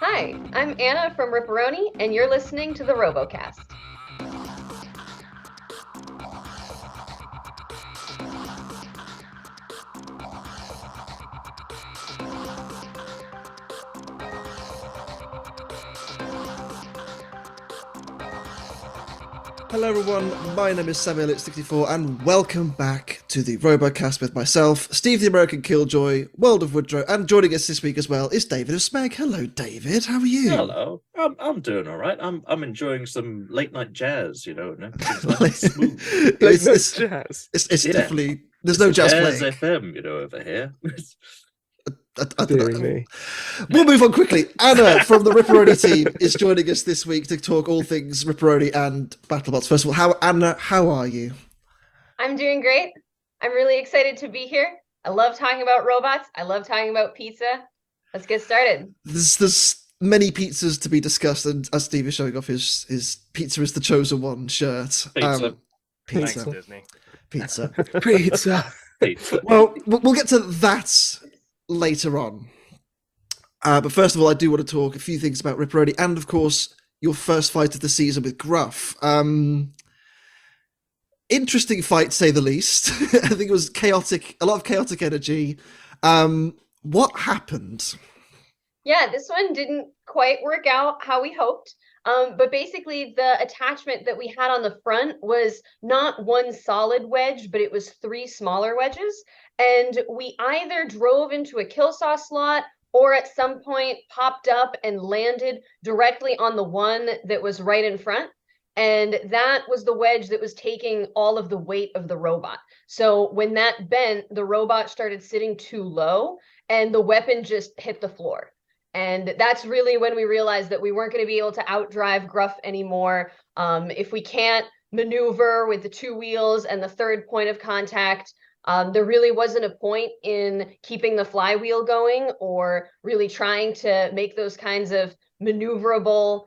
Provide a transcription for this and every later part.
Hi, I'm Anna from RIPperoni, and you're listening to the RoboCast. Hello everyone, my name is Samuel64 and welcome back to the RoboCast with myself, Steve the American Killjoy, World of Woodrow, and joining us this week as well is DavidofSmeg. Hello David, how are you? Hello, I'm doing all right. I'm enjoying some late night jazz, nice and smooth. Late night jazz. It's Yeah. definitely there's no jazz Jazz playing. FM, over here. I don't Dear know. me. We'll move on quickly. Anna from the RIPperoni team is joining us this week to talk all things RIPperoni and BattleBots. First of all, Anna, how are you? I'm doing great. I'm really excited to be here. I love talking about robots. I love talking about pizza. Let's get started. There's many pizzas to be discussed, and as Steve is showing off his Pizza is the Chosen One shirt. Pizza. Thanks, Pizza. Disney. Pizza. Pizza. Pizza. Well, we'll get to that later on. But first of all, I do want to talk a few things about RIPperoni and, of course, your first fight of the season with Gruff. Interesting fight, to say the least. I think it was chaotic, a lot of chaotic energy. What happened? Yeah, this one didn't quite work out how we hoped. But basically, the attachment that we had on the front was not one solid wedge, but it was three smaller wedges. And we either drove into a kill saw slot or at some point popped up and landed directly on the one that was right in front. And that was the wedge that was taking all of the weight of the robot. So when that bent, the robot started sitting too low and the weapon just hit the floor. And that's really when we realized that we weren't going to be able to outdrive Gruff anymore. If we can't maneuver with the two wheels and the third point of contact, there really wasn't a point in keeping the flywheel going or really trying to make those kinds of maneuverable,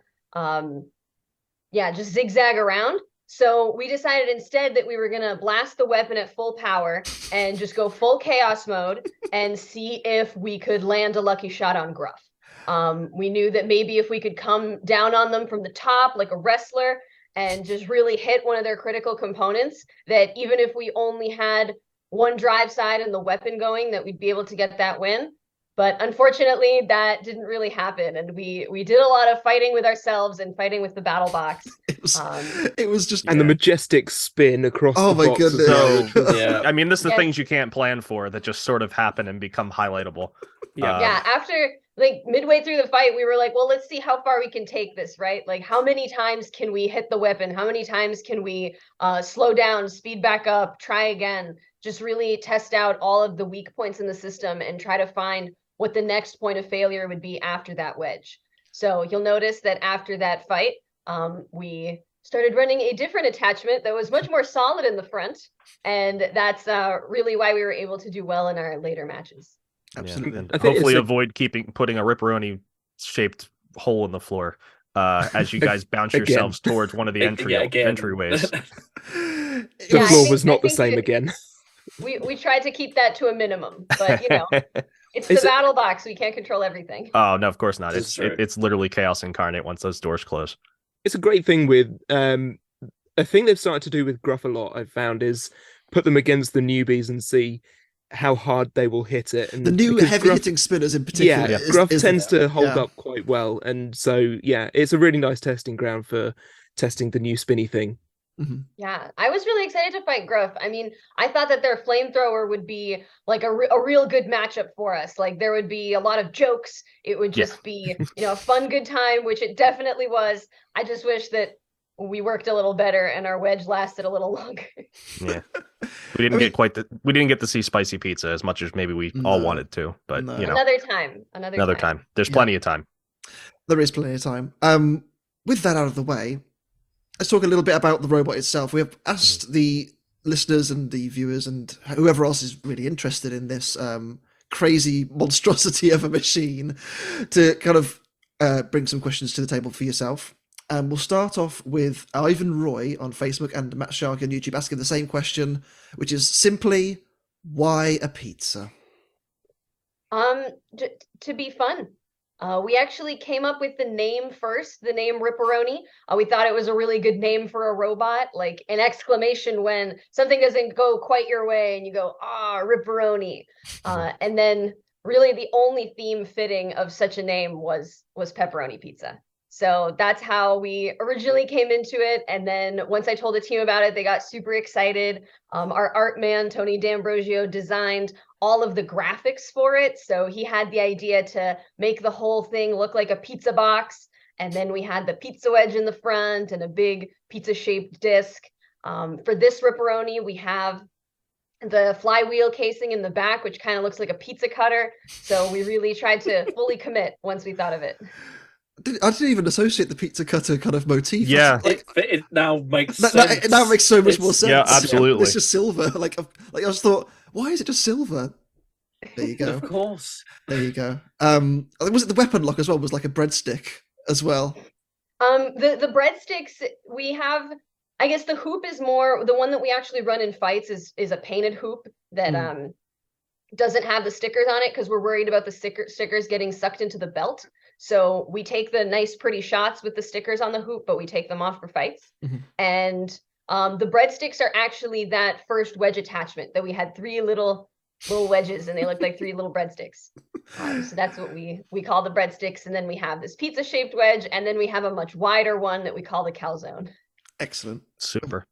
just zigzag around. So we decided instead that we were going to blast the weapon at full power and just go full chaos mode and see if we could land a lucky shot on Gruff. We knew that maybe if we could come down on them from the top like a wrestler and just really hit one of their critical components, that even if we only had one drive side and the weapon going, that we'd be able to get that win. But unfortunately, that didn't really happen, and we did a lot of fighting with ourselves and fighting with the BattleBots. It was just And the majestic spin across Oh the my box as goodness. well. Yeah. I mean, this is the Yeah. things you can't plan for that just sort of happen and become highlightable. Yeah, after like midway through the fight, we were like, well, let's see how far we can take this, right? Like, how many times can we hit the weapon? How many times can we slow down, speed back up, try again? Just really test out all of the weak points in the system and try to find what the next point of failure would be after that wedge. So you'll notice that after that fight, we started running a different attachment that was much more solid in the front. And that's really why we were able to do well in our later matches. Absolutely. And I think hopefully it's avoid putting a RIPperoni shaped hole in the floor as you guys bounce Again. yourselves towards one of the entryways. The Yeah, I floor think- was I not the think same it- again. We tried to keep that to a minimum, but it's the Is it- battle box. We can't control everything. Oh no, of course not. That's true. It's literally chaos incarnate once those doors close. It's a great thing with a thing they've started to do with Gruff a lot, I've found, is put them against the newbies and see how hard they will hit it. And the new because heavy Gruff- hitting spinners in particular. Yeah, is- Gruff is- tends to hold yeah. up quite well, and so yeah, it's a really nice testing ground for testing the new spinny thing. Mhm. Yeah, I was really excited to fight Gruff. I mean, I thought that their flamethrower would be like a real good matchup for us. Like there would be a lot of jokes. It would just be, a fun, good time, which it definitely was. I just wish that we worked a little better and our wedge lasted a little longer. Yeah, we didn't get to see spicy pizza as much as maybe we all No. wanted to, but No. Another time. another time. There's Yeah. plenty of time. There is plenty of time. With that out of the way, let's talk a little bit about the robot itself. We have asked the listeners and the viewers and whoever else is really interested in this crazy monstrosity of a machine to kind of bring some questions to the table for yourself. We'll start off with Ivan Roy on Facebook and Matt Shark on YouTube asking the same question, which is simply, why a pizza? To be fun. We actually came up with the name first, the name RIPperoni. We thought it was a really good name for a robot, like an exclamation when something doesn't go quite your way and you go, RIPperoni. And then really the only theme fitting of such a name was pepperoni pizza. So that's how we originally came into it. And then once I told the team about it, they got super excited. Our art man, Tony D'Ambrosio, designed all of the graphics for it. So he had the idea to make the whole thing look like a pizza box. And then we had the pizza wedge in the front and a big pizza-shaped disc. For this RIPperoni, we have the flywheel casing in the back, which kind of looks like a pizza cutter. So we really tried to fully commit once we thought of it. I didn't even associate the pizza cutter kind of motif. Yeah. It now makes sense. It now makes so much more sense. Yeah, absolutely. It's just silver. Like I just thought, why is it just silver? There you go. Of course. There you go. Was it the weapon lock as well? Was like a breadstick as well. The breadsticks we have. I guess the hoop is more the one that we actually run in fights is a painted hoop that doesn't have the stickers on it because we're worried about the stickers getting sucked into the belt. So we take the nice pretty shots with the stickers on the hoop, but we take them off for fights. And the breadsticks are actually that first wedge attachment that we had 3 little wedges and they look like 3 little breadsticks. So that's what we call the breadsticks. And then we have this pizza shaped wedge. And then we have a much wider one that we call the calzone. Excellent. Super.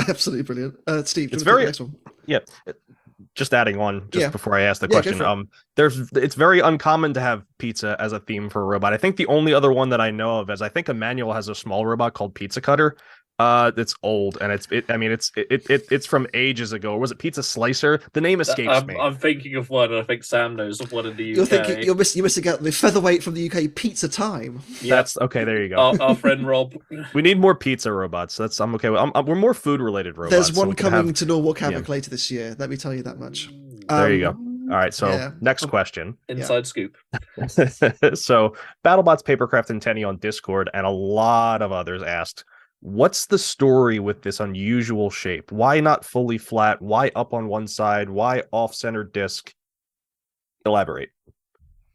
Absolutely brilliant. Steve, It's do you very want to take the next one? Yeah. Just adding on, Yeah. before I ask the Yeah, go question, for it. it's very uncommon to have pizza as a theme for a robot. I think the only other one that I know of is I think Emmanuel has a small robot called Pizza Cutter. That's old and it's from ages ago. Or was it Pizza Slicer? The name escapes me. I'm thinking of one, and I think Sam knows of one in the UK. You're missing out the featherweight from the UK, Pizza Time. That's okay. There you go. Our friend Rob. We need more pizza robots. I'm okay with. We're more food related robots. There's so one we can coming have- to Norwalk Havoc later this year. Let me tell you that much. There you go. All right. So yeah. next question. Inside scoop. So BattleBots Papercraft and Tenny on Discord and a lot of others asked, what's the story with this unusual shape? Why not fully flat? Why up on one side? Why off-center disc? Elaborate.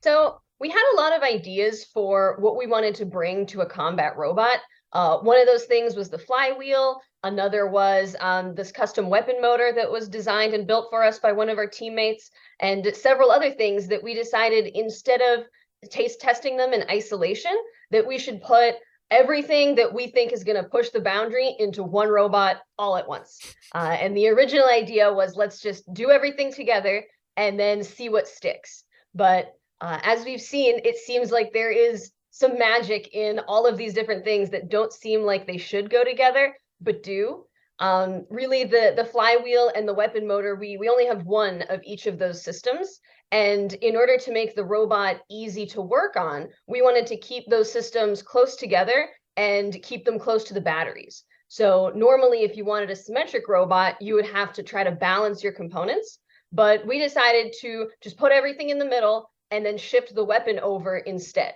So we had a lot of ideas for what we wanted to bring to a combat robot. One of those things was the flywheel. Another was this custom weapon motor that was designed and built for us by one of our teammates, and several other things that we decided instead of testing them in isolation, that we should put everything that we think is going to push the boundary into one robot all at once. And the original idea was let's just do everything together and then see what sticks. But as we've seen, it seems like there is some magic in all of these different things that don't seem like they should go together, but do. Really, the flywheel and the weapon motor, we only have one of each of those systems. And in order to make the robot easy to work on, we wanted to keep those systems close together and keep them close to the batteries. So normally, if you wanted a symmetric robot, you would have to try to balance your components. But we decided to just put everything in the middle and then shift the weapon over instead.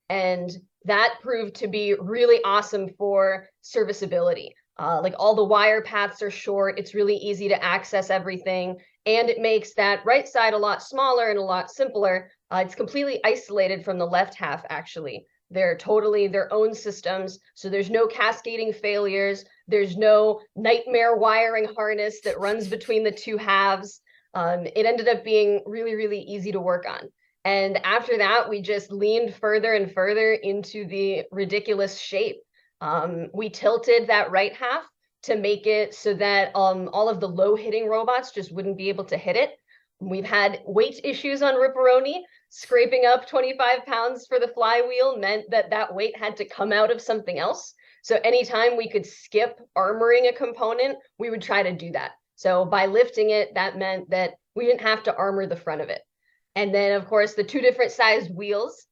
And that proved to be really awesome for serviceability. Like all the wire paths are short. It's really easy to access everything. And it makes that right side a lot smaller and a lot simpler. It's completely isolated from the left half, actually. They're totally their own systems. So there's no cascading failures. There's no nightmare wiring harness that runs between the two halves. It ended up being really, really easy to work on. And after that, we just leaned further and further into the ridiculous shape. We tilted that right half to make it so that all of the low hitting robots just wouldn't be able to hit it. We've had weight issues on RIPperoni. Scraping up 25 pounds for the flywheel meant that weight had to come out of something else. So anytime we could skip armoring a component, we would try to do that. So by lifting it, that meant that we didn't have to armor the front of it. And then, of course, the 2 different sized wheels,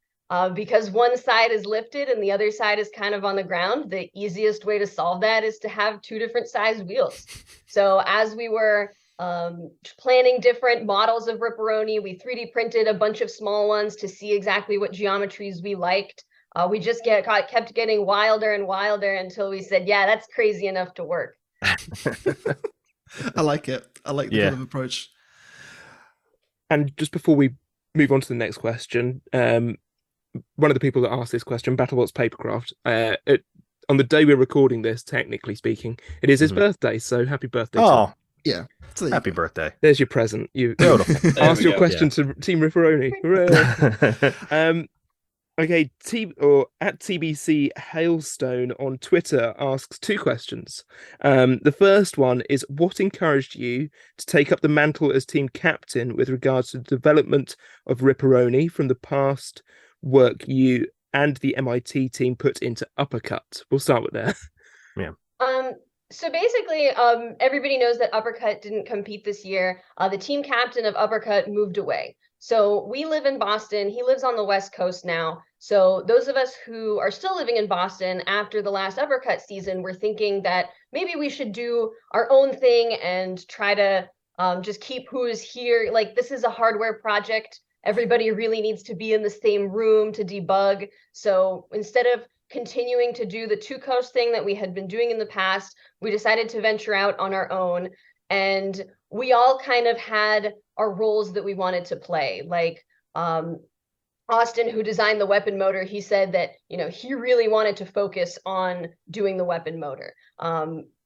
because one side is lifted and the other side is kind of on the ground. The easiest way to solve that is to have 2 different sized wheels. So as we were planning different models of RIPperoni, we 3D printed a bunch of small ones to see exactly what geometries we liked. We just kept getting wilder and wilder until we said, yeah, that's crazy enough to work. I like it. I like the kind of approach. And just before we move on to the next question. One of the people that asked this question, BattleBots Papercraft, on the day we're recording this, technically speaking, it is his birthday. So happy birthday! Oh, Yeah. So there you happy go. birthday. There's your present. You Beautiful. There asked we your go. question to Team RIPperoni. Hooray! Okay, at TBC Hailstone on Twitter asks 2 questions. The first one is, what encouraged you to take up the mantle as team captain with regards to the development of RIPperoni from the past work you and the MIT team put into Uppercut? We'll start with that. So basically, everybody knows that Uppercut didn't compete this year. The team captain of Uppercut moved away. So we live in Boston. He lives on the West Coast now. So those of us who are still living in Boston after the last Uppercut season, we're thinking that maybe we should do our own thing and try to just keep who is here. Like, this is a hardware project. Everybody really needs to be in the same room to debug. So instead of continuing to do the two-coast thing that we had been doing in the past, we decided to venture out on our own. And we all kind of had our roles that we wanted to play. Like Austin, who designed the weapon motor, he said that, he really wanted to focus on doing the weapon motor.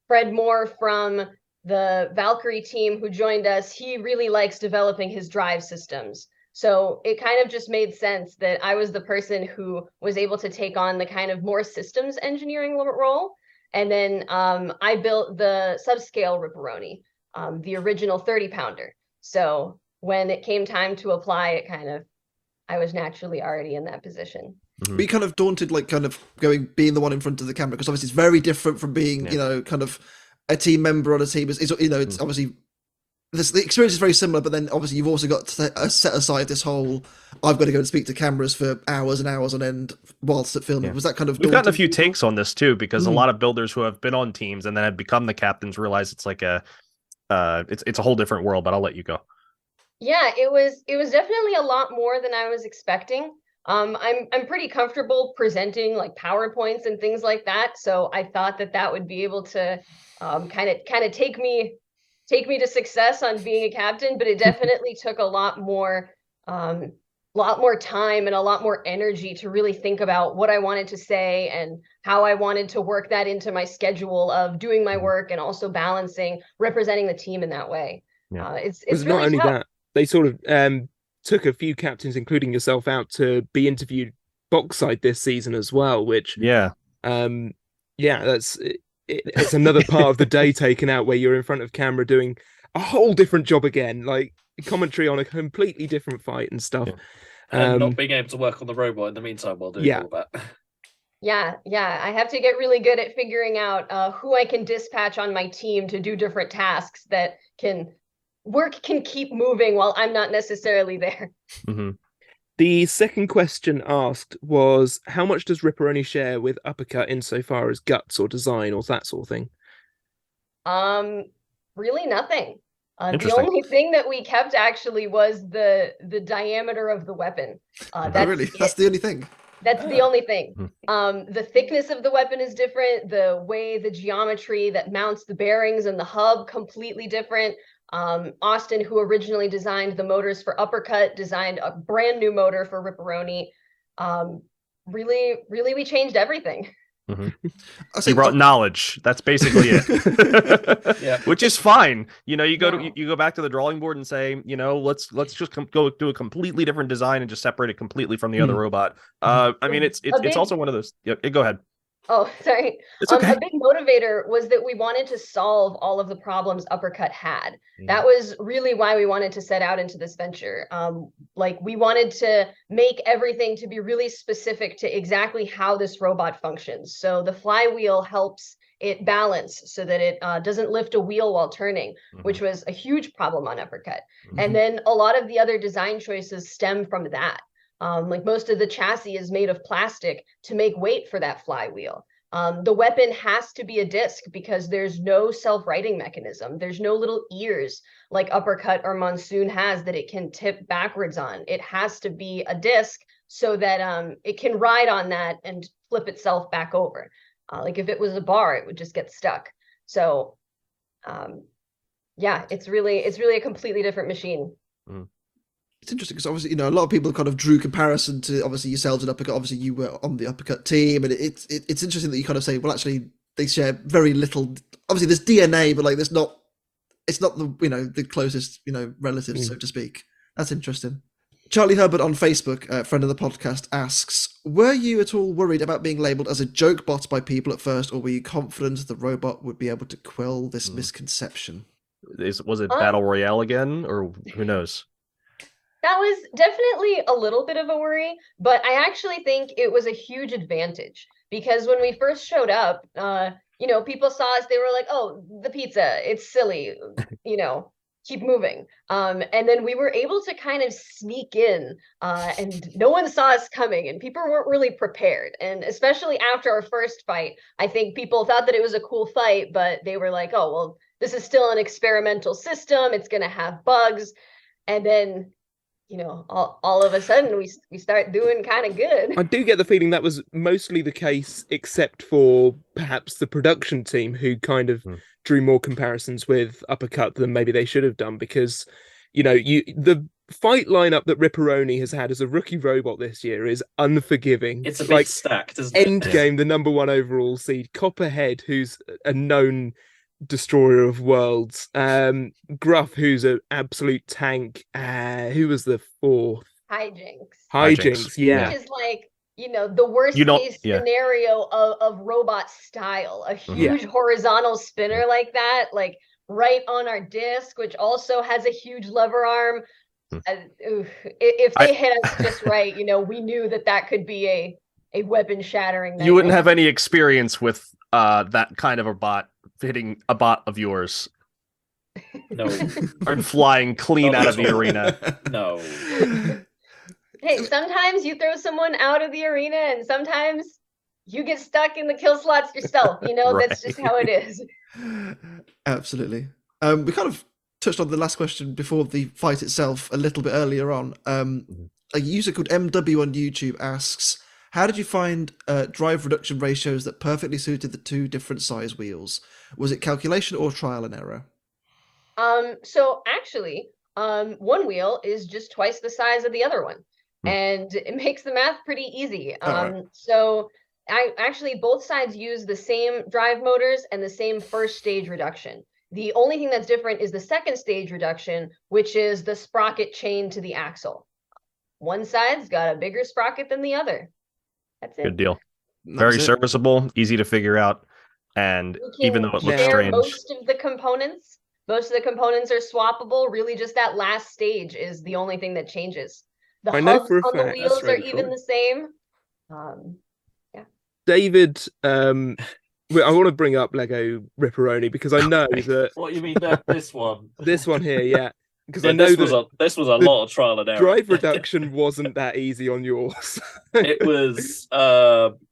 Fred Moore from the Valkyrie team, who joined us, he really likes developing his drive systems. So it kind of just made sense that I was the person who was able to take on the kind of more systems engineering role. And then I built the subscale RIPperoni, the original 30-pounder. So when it came time to apply, I was naturally already in that position. Were you kind of daunted, like kind of being the one in front of the camera? Because obviously it's very different from being, kind of a team member on a team. It's obviously the experience is very similar, but then obviously you've also got to set aside this whole, I've got to go and speak to cameras for hours and hours on end whilst at filming. Was that kind of We've gotten a daunting? few takes on this too, because a lot of builders who have been on teams and then have become the captains realize it's like it's a whole different world, but I'll let you go. Yeah, it was definitely a lot more than I was expecting. I'm pretty comfortable presenting like PowerPoints and things like that, so I thought that would be able to kind of take me to success on being a captain, but it definitely took a lot more time and a lot more energy to really think about what I wanted to say and how I wanted to work that into my schedule of doing my work and also balancing representing the team in that way. Yeah. It's Not really only tough. that, they sort of took a few captains, including yourself, out to be interviewed boxside this season as well, which it's another part of the day taken out where you're in front of camera doing a whole different job again, like commentary on a completely different fight and stuff. And not being able to work on the robot in the meantime while doing all that. Yeah, I have to get really good at figuring out who I can dispatch on my team to do different tasks that can keep moving while I'm not necessarily there. The second question asked was, how much does RIPperoni share with Uppercut insofar as guts or design or that sort of thing? Really nothing. The Interesting. only thing that we kept actually was the diameter of the weapon. That's the only thing. That's the only thing. The thickness of the weapon is different. The way the geometry that mounts the bearings and the hub completely different. Austin, who originally designed the motors for Uppercut, designed a brand new motor for RIPperoni. Really, we changed everything. He brought knowledge. That's basically it. Which is fine. You go back to the drawing board and say, let's just go do a completely different design and just separate it completely from the other robot. I mean, it's also one of those. Go ahead. Oh, sorry. It's okay. A big motivator was that we wanted to solve all of the problems Uppercut had. That was really why we wanted to set out into this venture. We wanted to make everything to be really specific to exactly how this robot functions. So the flywheel helps it balance so that it doesn't lift a wheel while turning, which was a huge problem on Uppercut. And then a lot of the other design choices stem from that. Most of the chassis is made of plastic to make weight for that flywheel. The weapon has to be a disc because there's no self-righting mechanism. There's no little ears like Uppercut or Monsoon has that it can tip backwards on. It has to be a disc so that it can ride on that and flip itself back over. If it was a bar, it would just get stuck. So, it's really a completely different machine. It's interesting because obviously, a lot of people kind of drew comparison to obviously yourselves and Uppercut. Obviously, you were on the Uppercut team, and it's interesting that you kind of say, well, actually, they share very little. Obviously, there's DNA, but like, it's not the the closest relatives, so to speak. That's interesting. Charlie Herbert on Facebook, friend of the podcast, asks, were you at all worried about being labelled as a joke bot by people at first, or were you confident the robot would be able to quell this misconception? Was it Battle Royale again, or who knows? That was definitely a little bit of a worry, but I actually think it was a huge advantage because when we first showed up, people saw us, they were like, oh, the pizza, it's silly, keep moving. And then we were able to kind of sneak in and no one saw us coming and people weren't really prepared. And especially after our first fight, I think people thought that it was a cool fight, but they were like, oh, well, this is still an experimental system. It's going to have bugs. And then all of a sudden we start doing kind of good. I do get the feeling that was mostly the case, except for perhaps the production team who kind of drew more comparisons with Uppercut than maybe they should have done, because the fight lineup that RIPperoni has had as a rookie robot this year is unforgiving. It's a bit stacked, isn't it? Endgame, the number 1 overall seed, Copperhead, who's a known destroyer of worlds, Gruff, who's an absolute tank, who was the 4th? Hijinx, yeah, which is like the worst case scenario of robot style, a huge horizontal spinner like that, like right on our disc, which also has a huge lever arm. If they hit us just right, we knew that could be a weapon shattering. You wouldn't have any experience with that kind of a bot hitting a bot of yours. No. And flying clean out of the arena. No. Hey, sometimes you throw someone out of the arena and sometimes you get stuck in the kill slots yourself. Right. That's just how it is. Absolutely. We kind of touched on the last question before the fight itself a little bit earlier on. A user called MW on YouTube asks, how did you find drive reduction ratios that perfectly suited the 2 different size wheels? Was it calculation or trial and error? So actually, one wheel is just twice the size of the other one. And it makes the math pretty easy. So both sides use the same drive motors and the same first stage reduction. The only thing that's different is the second stage reduction, which is the sprocket chain to the axle. One side's got a bigger sprocket than the other. That's it. Good deal. Very serviceable, easy to figure out, and even though it looks strange, most of the components are swappable. Really, just that last stage is the only thing that changes. The hubs on the wheels are even the same. David, I want to bring up Lego RIPperoni because I know that. What you mean this one? This one here, yeah. Because I know this was a lot of trial and error. Drive reduction wasn't that easy on yours. It was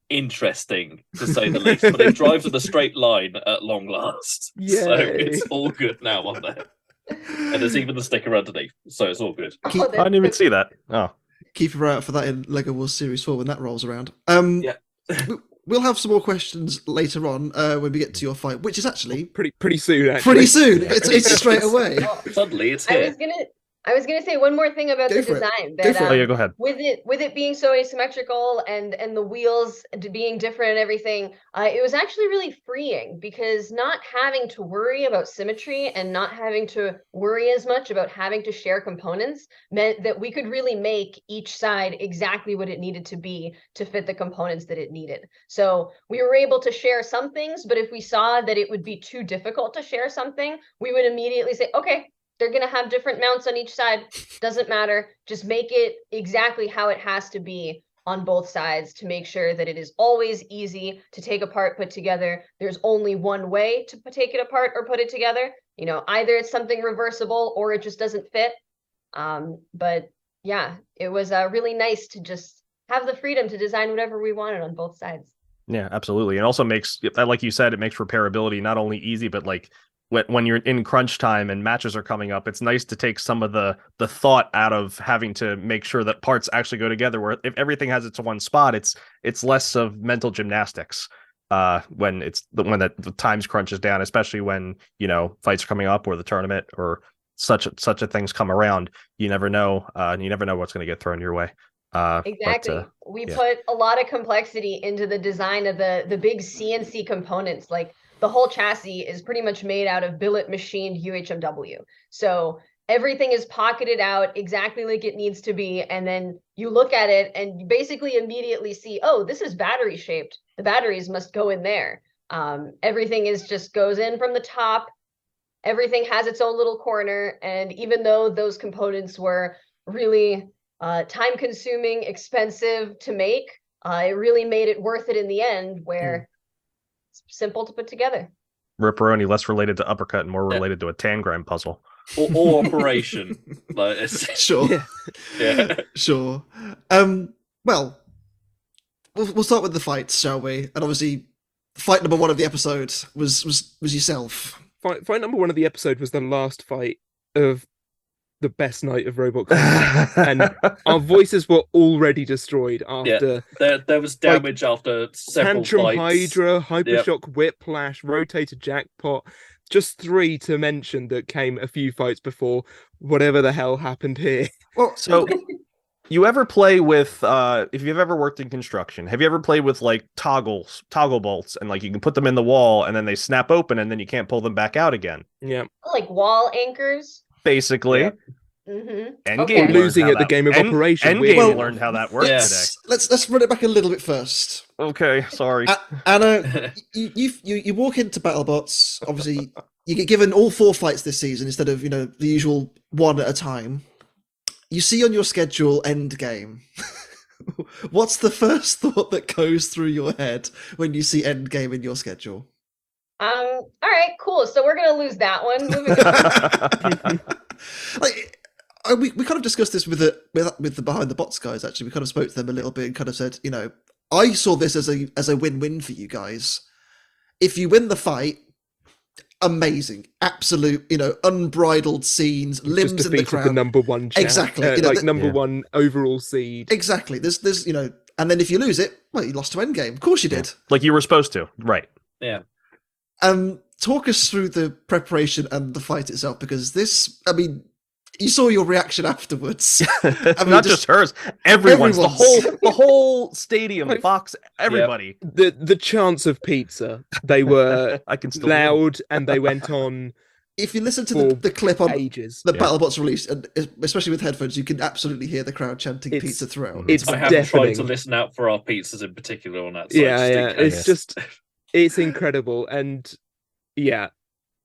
interesting to say the least, but it drives in a straight line at long last. Yay. So it's all good now on there. And there's even the sticker underneath, so it's all good. I didn't even see that. Oh, keep your eye out for that in Lego Wars Series 4 when that rolls around. Yeah. We'll have some more questions later on when we get to your fight, which is actually pretty soon. Actually. Pretty soon. It's straight away. Suddenly, it's here. I was gonna say one more thing about the design. Go ahead. With it being so asymmetrical and the wheels being different and everything, it was actually really freeing because not having to worry about symmetry and not having to worry as much about having to share components meant that we could really make each side exactly what it needed to be to fit the components that it needed. So we were able to share some things, but if we saw that it would be too difficult to share something, we would immediately say, okay, they're going to have different mounts on each side. Doesn't matter. Just make it exactly how it has to be on both sides to make sure that it is always easy to take apart, put together. There's only one way to take it apart or put it together. Either it's something reversible or it just doesn't fit. But yeah, it was really nice to just have the freedom to design whatever we wanted on both sides. Yeah, absolutely. And also makes, like you said, it makes repairability not only easy, but like when you're in crunch time and matches are coming up, it's nice to take some of the thought out of having to make sure that parts actually go together, where if everything has its one spot, it's less of mental gymnastics when the times crunches down, especially when fights are coming up or the tournament or such a thing's come around, you never know. You never know what's going to get thrown your way. Exactly. We yeah. put a lot of complexity into the design of the big CNC components. Like the whole chassis is pretty much made out of billet machined UHMW. So everything is pocketed out exactly like it needs to be. And then you look at it and you basically immediately see, oh, this is battery shaped. The batteries must go in there. Everything is just goes in from the top. Everything has its own little corner. And even though those components were really time consuming, expensive to make, it really made it worth it in the end, where it's simple to put together. RIPperoni, less related to uppercut and more related to a tangram puzzle. Or operation. Like, Sure. yeah. Sure. Well, we'll start with the fights, shall we? And obviously, fight number 1 of the episode was yourself. Fight number 1 of the episode was the last fight of the best night of RoboCast, and our voices were already destroyed after. There was damage after several Tantrum, fights. Hydra, Hypershock, Whiplash, Rotator, Jackpot. Just 3 to mention that came a few fights before whatever the hell happened here. Well, So, you ever play with, if you've ever worked in construction, have you ever played with like toggle bolts, and like you can put them in the wall and then they snap open and then you can't pull them back out again? Yeah. Like wall anchors. Basically. Yeah. Mm-hmm. Endgame Okay. learned Losing how at the that- game of Operation. Endgame Well, learned how that worked Yeah. today. let's run it back a little bit first. Okay, sorry. Anna, you walk into BattleBots. Obviously, you get given all 4 fights this season instead of the usual 1 at a time. You see on your schedule Endgame. What's the first thought that goes through your head when you see Endgame in your schedule? All right, cool. So we're gonna lose that one. Moving on. Like, we kind of discussed this with the Behind the Bots guys. Actually, we kind of spoke to them a little bit and kind of said, I saw this as a win-win for you guys. If you win the fight, amazing, absolute, unbridled scenes, limbs Just in the defeated crowd. the number 1 champ, Exactly, number 1 overall seed. Exactly. There's and then if you lose it, well, you lost to Endgame. Of course you did. Like you were supposed to, right? Yeah. Talk us through the preparation and the fight itself, because you saw your reaction afterwards. Not just hers, everyone's. The everyone's. whole stadium, box, everybody. The chants of pizza, they were I can still hear them. loud, and they went on If you listen to for the clip on ages. the BattleBots release, and especially with headphones, you can absolutely hear the crowd chanting It's- pizza throughout. It's I haven't tried deafening. to listen out for our pizzas in particular on that side. Yeah, just in yeah. case. It's just, it's incredible, and yeah.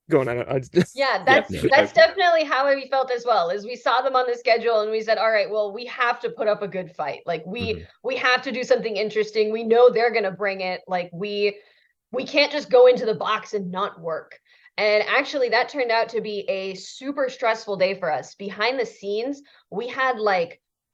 Go on, Anna. Yeah, that's Yeah. that's definitely how we felt as well. As we saw them on the schedule and we said, all right, well, we have to put up a good fight. Like we have to do something interesting. We know they're gonna bring it. Like we can't just go into the box and not work. And actually, that turned out to be a super stressful day for us. Behind the scenes, we had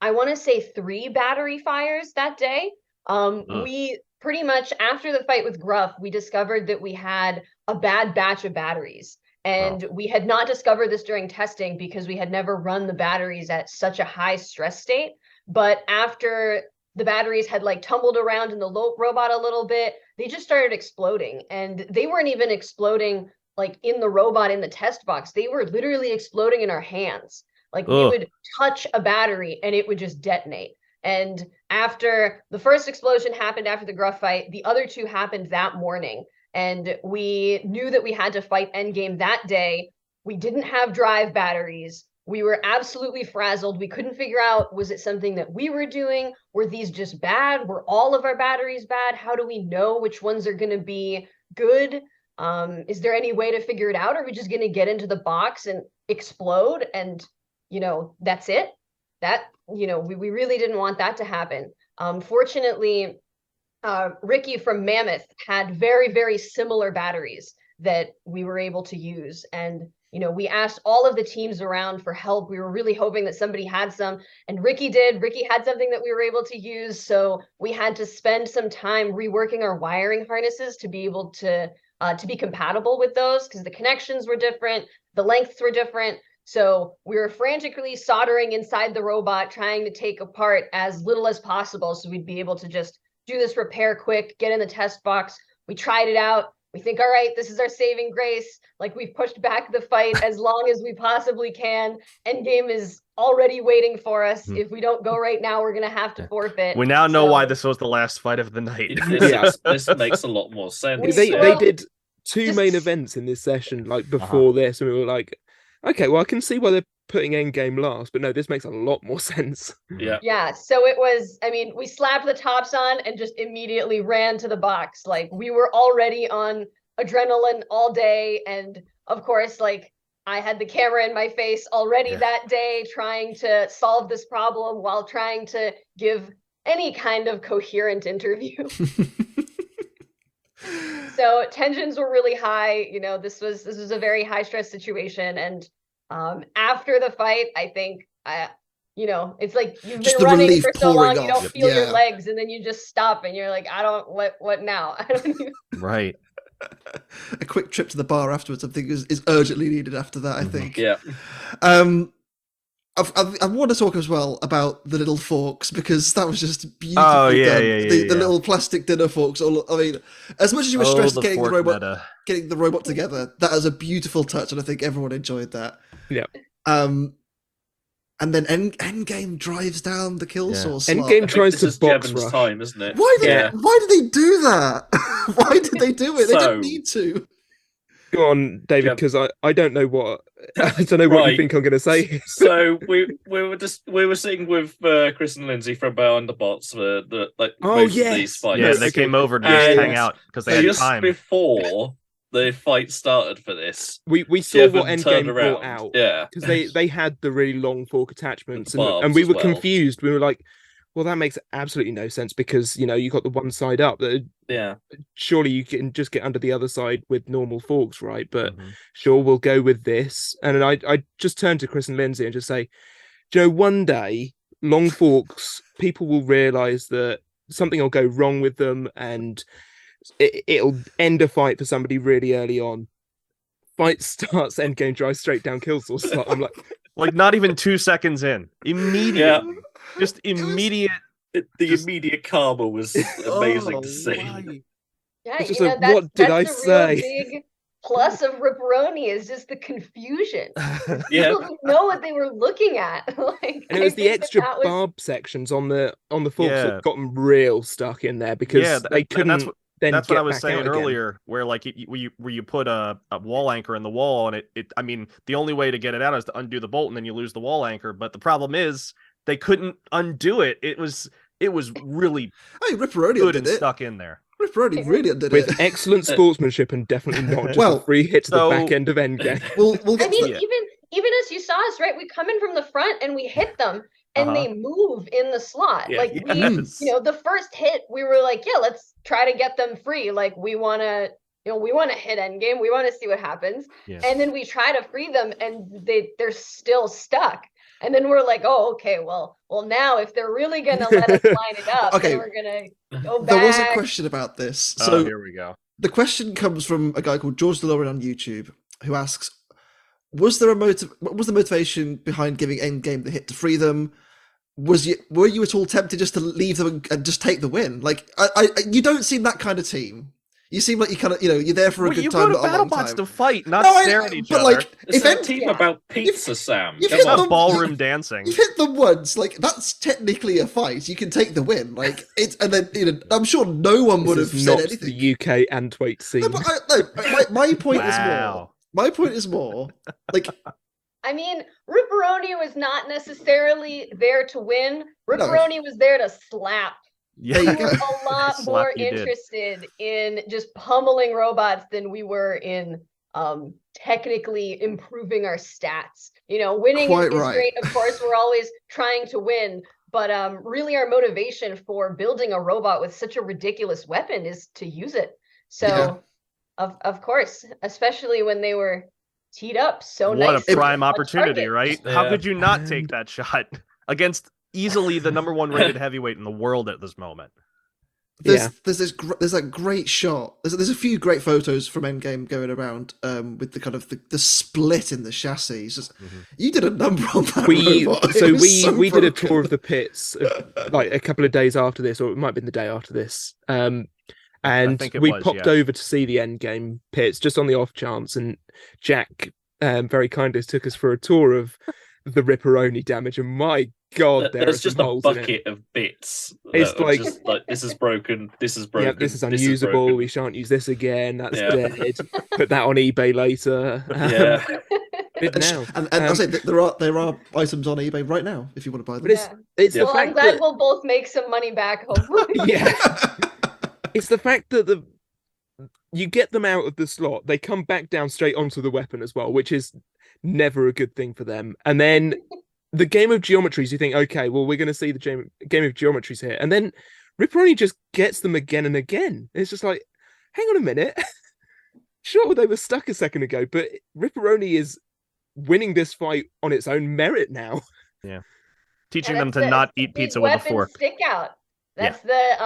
I want to say 3 battery fires that day. We pretty much, after the fight with Gruff, we discovered that we had a bad batch of batteries. And we had not discovered this during testing because we had never run the batteries at such a high stress state. But after the batteries had tumbled around in the robot a little bit, they just started exploding. And they weren't even exploding in the robot in the test box. They were literally exploding in our hands. We would touch a battery and it would just detonate. And after the first explosion happened after the Gruff fight, the other 2 happened that morning. And we knew that we had to fight Endgame that day. We didn't have drive batteries. We were absolutely frazzled. We couldn't figure out, was it something that we were doing? Were these just bad? Were all of our batteries bad? How do we know which ones are going to be good? Is there any way to figure it out? Or are we just going to get into the box and explode? And, that's it. We really didn't want that to happen. Fortunately, Ricky from Mammoth had very, very similar batteries that we were able to use. And, we asked all of the teams around for help. We were really hoping that somebody had some, and Ricky did. Ricky had something that we were able to use. So we had to spend some time reworking our wiring harnesses to be able to be compatible with those, because the connections were different, the lengths were different. So we were frantically soldering inside the robot, trying to take apart as little as possible so we'd be able to just do this repair quick, get in the test box. We tried it out. we think, all right, this is our saving grace. Like, we've pushed back the fight as long as we possibly can. Endgame is already waiting for us. If we don't go right now, we're gonna have to forfeit. We now know So- why this was the last fight of the night. This makes a lot more sense. They Well, did two just- main events in this session, like before this, and we were like, okay, well, I can see why they're putting Endgame last, but no, this makes a lot more sense. Yeah. Yeah, so it was, I mean, we slapped the tops on and just immediately ran to the box. Like, we were already on adrenaline all day. And of course, like, I had the camera in my face already that day, trying to solve this problem while trying to give any kind of coherent interview. So tensions were really high. You know, this was a very high stress situation. And after the fight, I think you know, it's like you've Just been the running relief for so long, pouring you don't off. feel your Yeah. legs, and then you just stop and you're like, I don't what now? I don't even Right. A quick trip to the bar afterwards, I think, is urgently needed after that. I think. Yeah. I want to talk as well about the little forks, because that was just beautifully Oh, yeah, done. yeah, yeah, the yeah. little plastic dinner forks. I mean, as much as you were stressed getting the fork robot meta. getting the robot together, that was a beautiful touch, and I think everyone enjoyed that. Yeah. And then Endgame drives down the kill source. slot. Endgame I think tries this to is box Jevon's rush. time, isn't it? Why did Yeah. they do that? Why did they do it? They So- didn't need to. Go on, David, Jev. because I don't know what I don't know what you Right. think I'm going to say. So we were sitting with Chris and Lindsay from BattleBots for the most of these fights. Yeah, Yes, they okay. came over to And just hang out because they had just time. before the fight started for this, We saw Jevon what turned Endgame around. brought out. Yeah. Because they had the really long fork attachments, barbs and we as were well. confused. We were like, well, that makes absolutely no sense, because you know you got the one side up. That Yeah. surely you can just get under the other side with normal forks, right? But Mhm. sure, we'll go with this. And then I just turned to Chris and Lindsay and just say, Joe, one day long forks, people will realize that something will go wrong with them, and it'll end a fight for somebody really early on. Fight starts, Endgame drives straight down kill source slot. I'm like, Like not even 2 seconds in, immediately, just immediate. The Just- immediate karma was amazing to see. why? Yeah, It's just you know, like, that's, what did I that's the real say? big plus of RIPperoni is just the confusion. Yeah. People didn't know what they were looking at. Like, And it was I the think extra that was- barb sections on the forks Yeah. that got them real stuck in there, because Yeah, they and couldn't that's what then that's get what I was back saying out again. earlier, where like where you put a wall anchor in the wall, and it I mean the only way to get it out is to undo the bolt, and then you lose the wall anchor. But the problem is they couldn't undo it. It was really I mean, RIPperoni good did and it. stuck in there. RIPperoni really undid With it. excellent sportsmanship and definitely not just Well, a free hit to the so- back end of Endgame. We'll I get mean, to that. even as you saw us, right? We come in from the front and we hit them, and Uh-huh. they move in the slot. Yeah. Like Yes. you know, the first hit, we were like, yeah, let's try to get them free. Like we want to, you know, we want to hit Endgame. We want to see what happens. Yeah. And then we try to free them, and they're still stuck. And then we're like, oh, okay, well, now if they're really gonna let us line it up, Okay. then we're gonna go back. There was a question about this. Oh, So here we go. the question comes from a guy called George DeLorean on YouTube, who asks, what was the motivation behind giving Endgame the hit to free them? Were you at all tempted just to leave them and just take the win? Like, you don't seem that kind of team. You seem like you kind of, you're there for a Well, good you time, go to not a long BattleBots time. to fight, not No, stare at each but other. like, It's if a End- team about pizza, Sam. you've Come hit It's on. not ballroom dancing. you've hit them once, like that's technically a fight. You can take the win, like it's, and then I'm sure no one would have This is said not anything. the UK Antwaite scene. No, but my point is more. Wow. My point is more like I mean, RIPperoni was not necessarily there to win. RIPperoni was there to slap. Yeah. There We you were go. a lot Slap more you did. interested in just pummeling robots than we were in technically improving our stats. You know, winning Quite is right. great. Of course, we're always trying to win, but really our motivation for building a robot with such a ridiculous weapon is to use it. So Yeah. of course, especially when they were teed up so What nicely a prime on opportunity, target. right? How Yeah. could you not take And- that shot against easily the number one rated heavyweight in the world at this moment? there's there's that great shot. There's a few great photos from Endgame going around with the kind of the split in the chassis. It's just- You did a number on that robot. It was we did a tour broken. of the pits like a couple of days after this, or it might have been the day after this. And And think it we was, popped yeah. over to see the end game pits just on the off chance, and Jack very kindly took us for a tour of the RIPperoni damage, and my god, there are There's some just a holes in it. bucket of bits. It's That are like- just like this is broken. This is broken. Yeah, this is unusable. broken. We shan't use this again. That's Yeah. dead. Put that on eBay later. Yeah. Bid now. And I say that there are items on eBay right now if you want to buy them. But it's the Well, I'm fact glad that we'll both make some money back, hopefully. yeah, it's the fact that you get them out of the slot, they come back down straight onto the weapon as well, which is never a good thing for them. And then the game of geometries, you think, okay, well, we're going to see the game of geometries here, and then RIPperoni just gets them again and again. It's just like, hang on a minute. Sure, they were stuck a second ago, but RIPperoni is winning this fight on its own merit now. Teaching And them to that's not the eat big pizza with a weapon fork. Stick out. That's their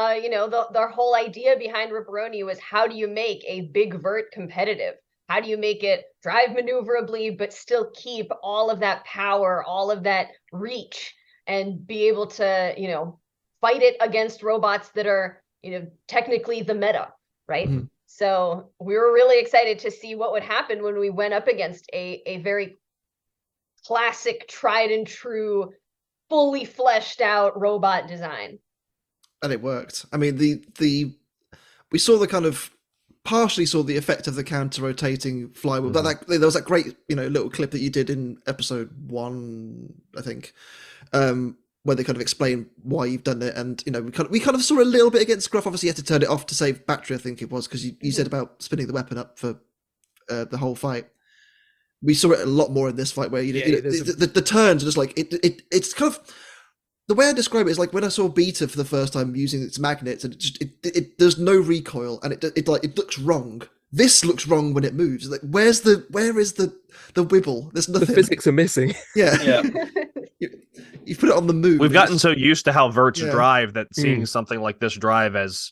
whole idea behind RIPperoni was how do you make a big vert competitive? How do you make it drive maneuverably, but still keep all of that power, all of that reach, and be able to, fight it against robots that are, technically the meta, right? Mhm. So we were really excited to see what would happen when we went up against a very classic, tried and true, fully fleshed out robot design. And it worked. I mean, we saw the kind of partially saw the effect of the counter rotating flywheel. But there was that great little clip that you did in episode 1, I think, where they kind of explain why you've done it. And we kind of saw a little bit against Gruff. Obviously, you had to turn it off to save battery, I think it was, because you said about spinning the weapon up for the whole fight. We saw it a lot more in this fight where the turns are just like it's kind of. The way I describe it is like when I saw Beta for the first time using its magnets, and there's no recoil, and it looks wrong. This looks wrong when it moves. Like where is the wibble? There's nothing. The physics are missing. Yeah. Yeah. You put it on the move. We've gotten so used to how verts Yeah. drive that seeing something like this drive as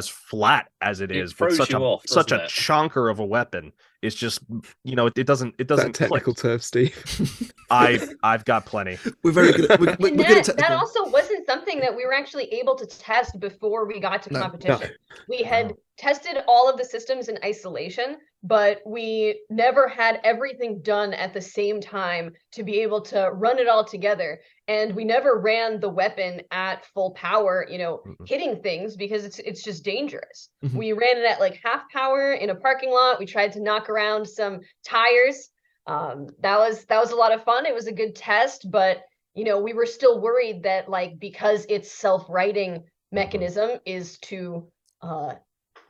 flat as it is, with throws such you a off, such a doesn't it? chonker of a weapon, is just it doesn't That technical click. turf, Steve. I've got plenty. We're very good. We're And good at that technical. also wasn't something that we were actually able to test before we got to No. competition. We had tested all of the systems in isolation, but we never had everything done at the same time to be able to run it all together. And we never ran the weapon at full power, hitting things, because it's just dangerous. Mhm. We ran it at like half power in a parking lot. We tried to knock around some tires. That was a lot of fun. It was a good test, but we were still worried that because its self-righting mechanism is to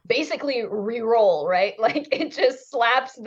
basically re-roll, right? Like it just slaps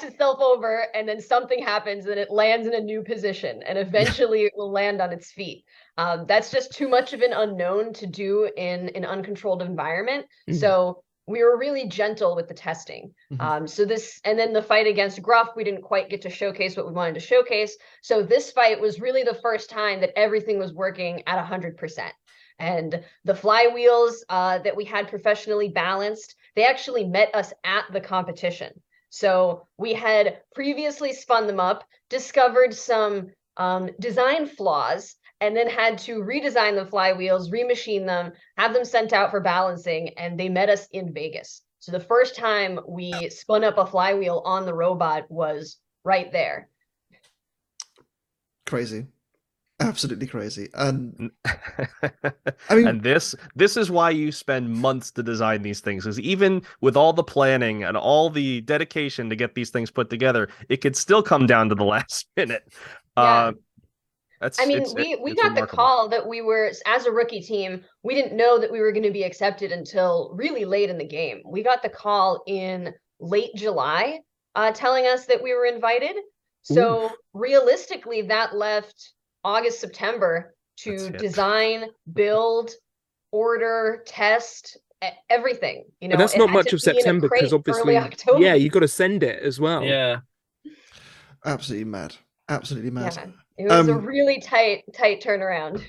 itself over, and then something happens and it lands in a new position, and eventually it will land on its feet. That's just too much of an unknown to do in an uncontrolled environment. So we were really gentle with the testing. And then the fight against Gruff, we didn't quite get to showcase what we wanted to showcase. So this fight was really the first time that everything was working at 100%. And the flywheels that we had professionally balanced, they actually met us at the competition. So we had previously spun them up, discovered some design flaws, and then had to redesign the flywheels, remachine them, have them sent out for balancing, and they met us in Vegas. So the first time we spun up a flywheel on the robot was right there. Crazy. Absolutely crazy. And I mean, And this is why you spend months to design these things, because even with all the planning and all the dedication to get these things put together, it could still come down to the last minute. Yeah. We It's got the call that we were, as a rookie team, we didn't know that we were going to be accepted until really late in the game. We got the call in late July telling us that we were invited. So realistically, that left August, September to design, build, order, test, everything. And that's not much of September, because obviously, yeah, you got to send it as well. Yeah. absolutely mad. Absolutely mad. Yeah, it was a really tight turnaround.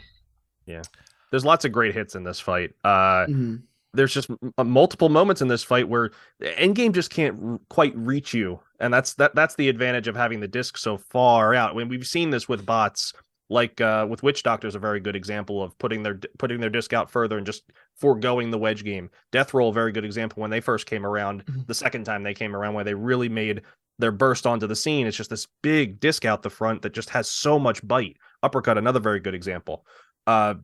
Yeah, there's lots of great hits in this fight. Mhm. There's just multiple moments in this fight where the endgame just can't quite reach you, and that's the advantage of having the disc so far out. When we've seen this with bots Like with Witch Doctor is a very good example of putting their disc out further and just foregoing the wedge game. Death Roll, a very good example when they first came around, the second time they came around, where they really made their burst onto the scene. It's just this big disc out the front that just has so much bite. Uppercut, another very good example. But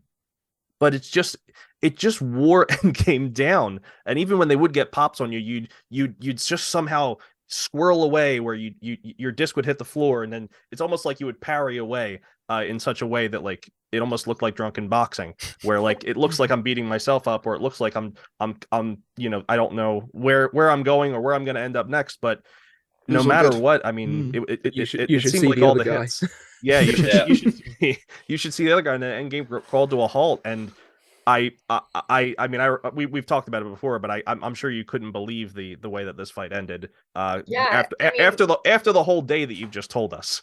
it just wore and came down. And even when they would get pops on you, you'd just somehow squirrel away where your disc would hit the floor, and then it's almost like you would parry away in such a way that like it almost looked like drunken boxing, where like it looks like I'm beating myself up, or it looks like I'm I don't know where I'm going or where I'm going to end up next, but no matter what, I mean, you should it see seemed like the all other the guy. hits. Yeah, you should see the other guy, and the end game called to a halt. And we've talked about it before, but I'm sure you couldn't believe the way that this fight ended. After the whole day that you've just told us.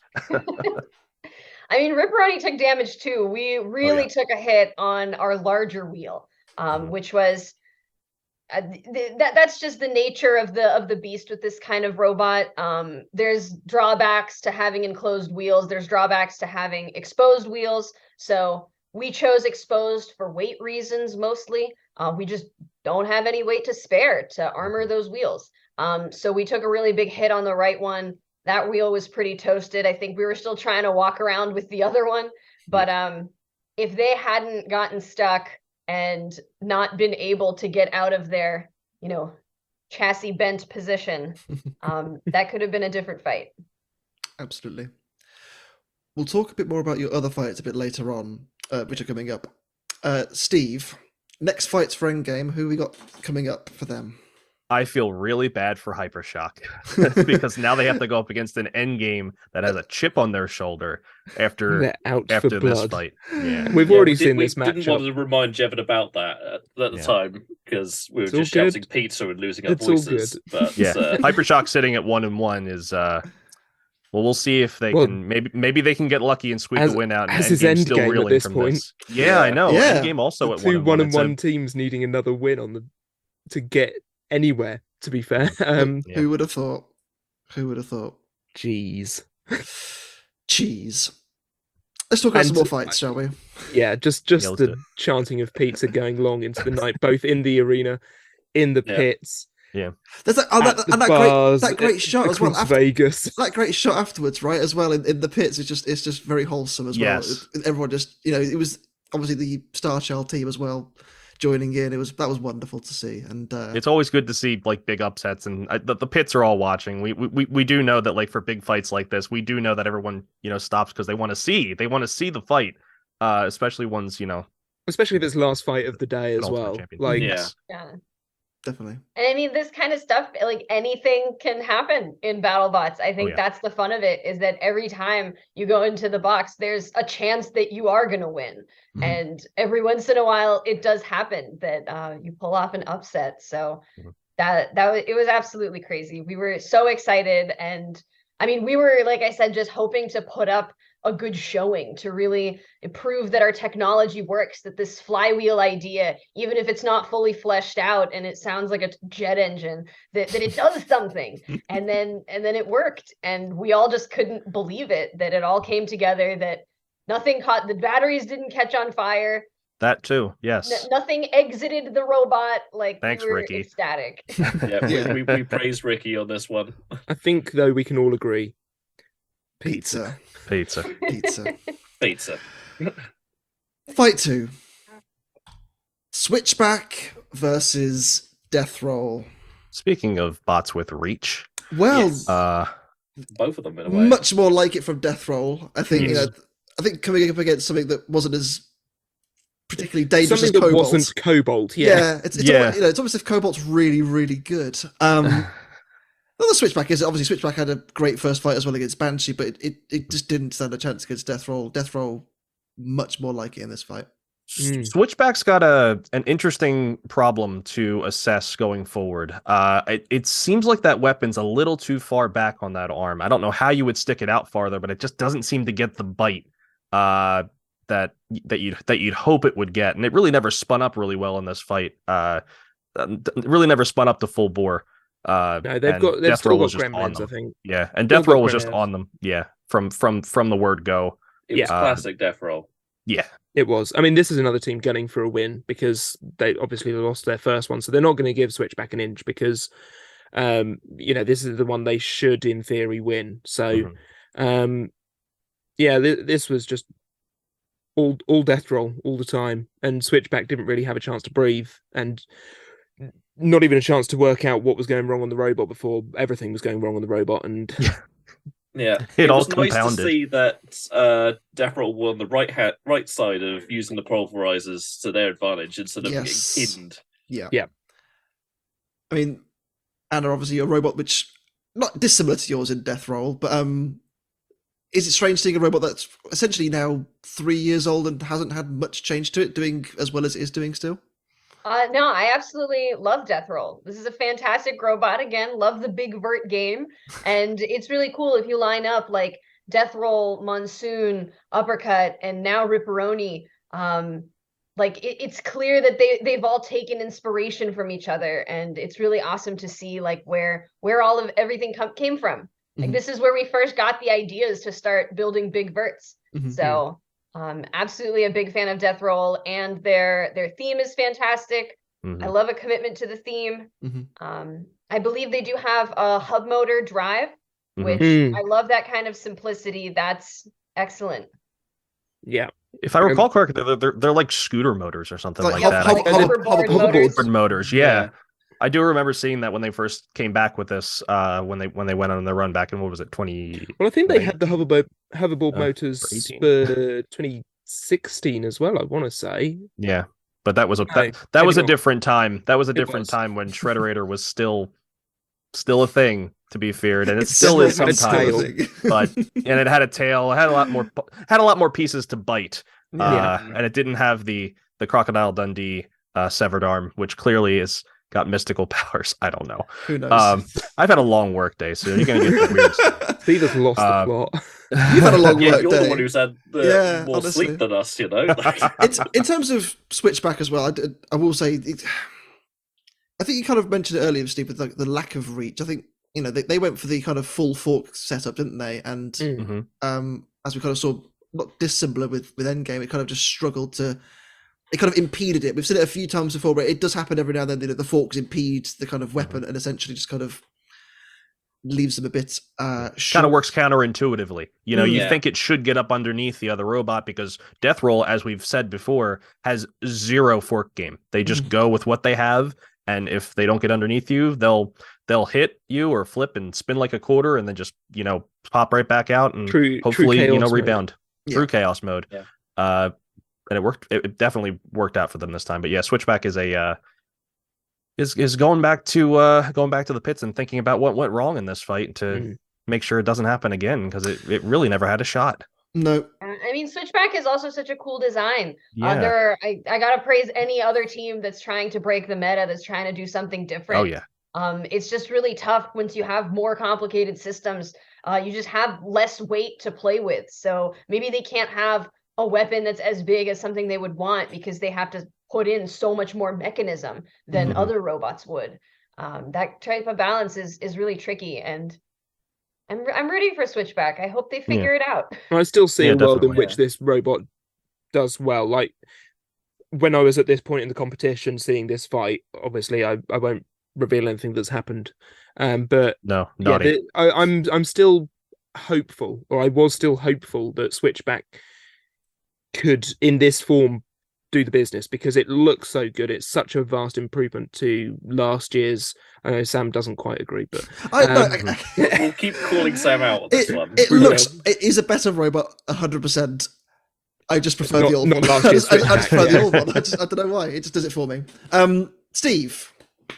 I mean, RIPperoni took damage too. We really took a hit on our larger wheel, which was that's just the nature of the beast with this kind of robot. There's drawbacks to having enclosed wheels. There's drawbacks to having exposed wheels. So we chose exposed for weight reasons mostly. We just don't have any weight to spare to armor those wheels. So we took a really big hit on the right one. That wheel was pretty toasted. I think we were still trying to walk around with the other one. But if they hadn't gotten stuck and not been able to get out of their, chassis bent position, that could have been a different fight. Absolutely. We'll talk a bit more about your other fights a bit later on, which are coming up. Steve, next fights for Endgame, who we got coming up for them? I feel really bad for Hypershock because now they have to go up against an Endgame that has a chip on their shoulder after this fight. Yeah, we've already seen this matchup. We didn't want to remind Jevon about that at the time because we were just shouting pizza and losing our voices. But Hypershock sitting at 1-1 is well, we'll see if they can maybe they can get lucky and squeak a win out. And Endgame still reeling at this from point. This. Yeah, I know. Yeah. Endgame also the at 1-1 teams needing another win to get anywhere, to be fair. Who would have thought? Jeez. Let's talk about some more fights, shall we? Yeah, just the chanting of pizza going long into the night, both in the arena, in the pits. Yeah. There's that great shot as well. Vegas. That great shot afterwards, right? As well in the pits. It's just very wholesome as well. Everyone just it was obviously the Star Child team as well joining in. That was wonderful to see, and it's always good to see like big upsets, and the pits are all watching. We do know that like for big fights like this, we do know that everyone stops because they want to see the fight, especially ones especially if it's last fight of the day as well. Like yeah. Definitely. And I mean, this kind of stuff, like anything can happen in BattleBots. I think that's the fun of it, is that every time you go into the box, there's a chance that you are going to win. Mm-hmm. And every once in a while, it does happen that you pull off an upset. So it was absolutely crazy. We were so excited. And I mean, we were, like I said, just hoping to put up a good showing to really prove that our technology works, that this flywheel idea, even if it's not fully fleshed out and it sounds like a jet engine, that it does something. and then it worked, and we all just couldn't believe it, that it all came together, that the batteries didn't catch on fire. That too, yes. Nothing exited the robot. Like, thanks, we were Ricky. Ecstatic. We praised Ricky on this one. I think though we can all agree. Pizza. Fight 2. Switchback versus Death Roll. Speaking of bots with reach. Well, both of them in a way. Much more like it from Death Roll. I think I think coming up against something that wasn't as particularly dangerous as Cobalt. Wasn't Cobalt, it's almost if Cobalt's really, really good. Well, the Switchback is obviously Switchback had a great first fight as well against Banshee, but it just didn't stand a chance against Death Roll. Death Roll much more like it in this fight. Switchback's got an interesting problem to assess going forward. It seems like that weapon's a little too far back on that arm. I don't know how you would stick it out farther, but it just doesn't seem to get the bite that you'd hope it would get, and it really never spun up really well in this fight. Really never spun up to full bore. No, they've still got gremlins, I think. Yeah, and Death Roll was just on them. Yeah, from the word go. It was classic death roll. Yeah. It was. I mean, this is another team gunning for a win because they obviously lost their first one, so they're not going to give Switchback an inch because, this is the one they should, in theory, win. So, this was just all death roll all the time, and Switchback didn't really have a chance to breathe, and not even a chance to work out what was going wrong on the robot before everything was going wrong on the robot, and. Yeah, it all was nice compounded. to see that Death Roll were on the right side of using the pulverizers to their advantage instead of getting pinned. Yeah. I mean, Anna, obviously, a robot which not dissimilar to yours in Death Roll, but is it strange seeing a robot that's essentially now 3 years old and hasn't had much change to it, doing as well as it is doing still? No, I absolutely love Death Roll. This is a fantastic robot. Again, love the big vert game. And it's really cool if you line up like Death Roll, Monsoon, Uppercut, and now RIPperoni. It's clear that they've all taken inspiration from each other. And it's really awesome to see like where all of everything came from. Like this is where we first got the ideas to start building big verts. So absolutely a big fan of Death Roll, and their theme is fantastic. I love a commitment to the theme. I believe they do have a hub motor drive, which I love that kind of simplicity. That's excellent. Yeah. If I recall correctly, they're like scooter motors or something like that. Hoverboard motors. Yeah. I do remember seeing that when they first came back with this, when they went on their run back in, what was it, 20? Well, I think they had the hoverboard motors for 2016 as well, I want to say. Yeah, but that was a different time. That was a different time when Shrederator was still a thing, to be feared, and it still is sometimes. But and it had a tail, it had a lot more pieces to bite, and it didn't have the Crocodile Dundee severed arm, which clearly is got mystical powers. I don't know. Who knows? I've had a long work day, so you're gonna get the weird. Steve has lost the plot. You've had a long work you're day. the one who's had more honestly. sleep than us, you know. In terms of Switchback as well, I will say, I think you kind of mentioned it earlier, Steve, with the lack of reach. I think they went for the kind of full fork setup, didn't they? And as we kind of saw, not dissimilar with Endgame, it kind of just struggled to. It kind of impeded it. We've seen it a few times before, but it does happen every now and then. The forks impede the kind of weapon and essentially just kind of leaves them a bit kind of works counterintuitively. You think it should get up underneath the other robot because Death Roll, as we've said before, has zero fork game. They just go with what they have, and if they don't get underneath you, they'll hit you or flip and spin like a quarter and then just pop right back out and hopefully rebound. True chaos mode. Yeah. And it worked. It definitely worked out for them this time. But yeah, Switchback is is going back to the pits and thinking about what went wrong in this fight to make sure it doesn't happen again, because it really never had a shot. No. I mean, Switchback is also such a cool design. Yeah. I gotta praise any other team that's trying to break the meta, that's trying to do something different. Oh yeah. It's just really tough once you have more complicated systems. You just have less weight to play with. So maybe they can't have a weapon that's as big as something they would want because they have to put in so much more mechanism than other robots would. That type of balance is really tricky, and I'm ready for Switchback. I hope they figure it out. I still see a world in which this robot does well. Like when I was at this point in the competition seeing this fight, obviously I won't reveal anything that's happened. But no, I'm still hopeful, or I was still hopeful that Switchback could, in this form, do the business, because it looks so good. It's such a vast improvement to last year's. I know Sam doesn't quite agree, but we'll keep calling Sam out on this one. It is a better robot, 100%. I just prefer the old one. Last year's I just prefer the old one. I don't know why. It just does it for me. Steve.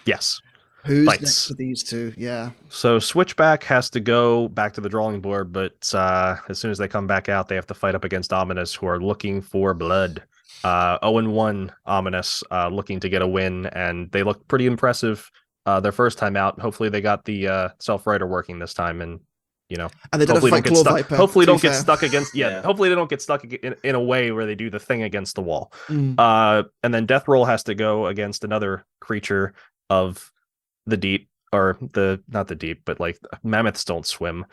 Yes. Who's next for these two? Yeah. So Switchback has to go back to the drawing board, but as soon as they come back out, they have to fight up against Ominous, who are looking for blood. 0-1 Ominous, looking to get a win, and they look pretty impressive their first time out. Hopefully they got the self-rider working this time, and and they hopefully don't get stuck. Hopefully don't get stuck against. Hopefully they don't get stuck in a way where they do the thing against the wall. And then Death Roll has to go against another creature of the deep, or not the deep, but like mammoths don't swim.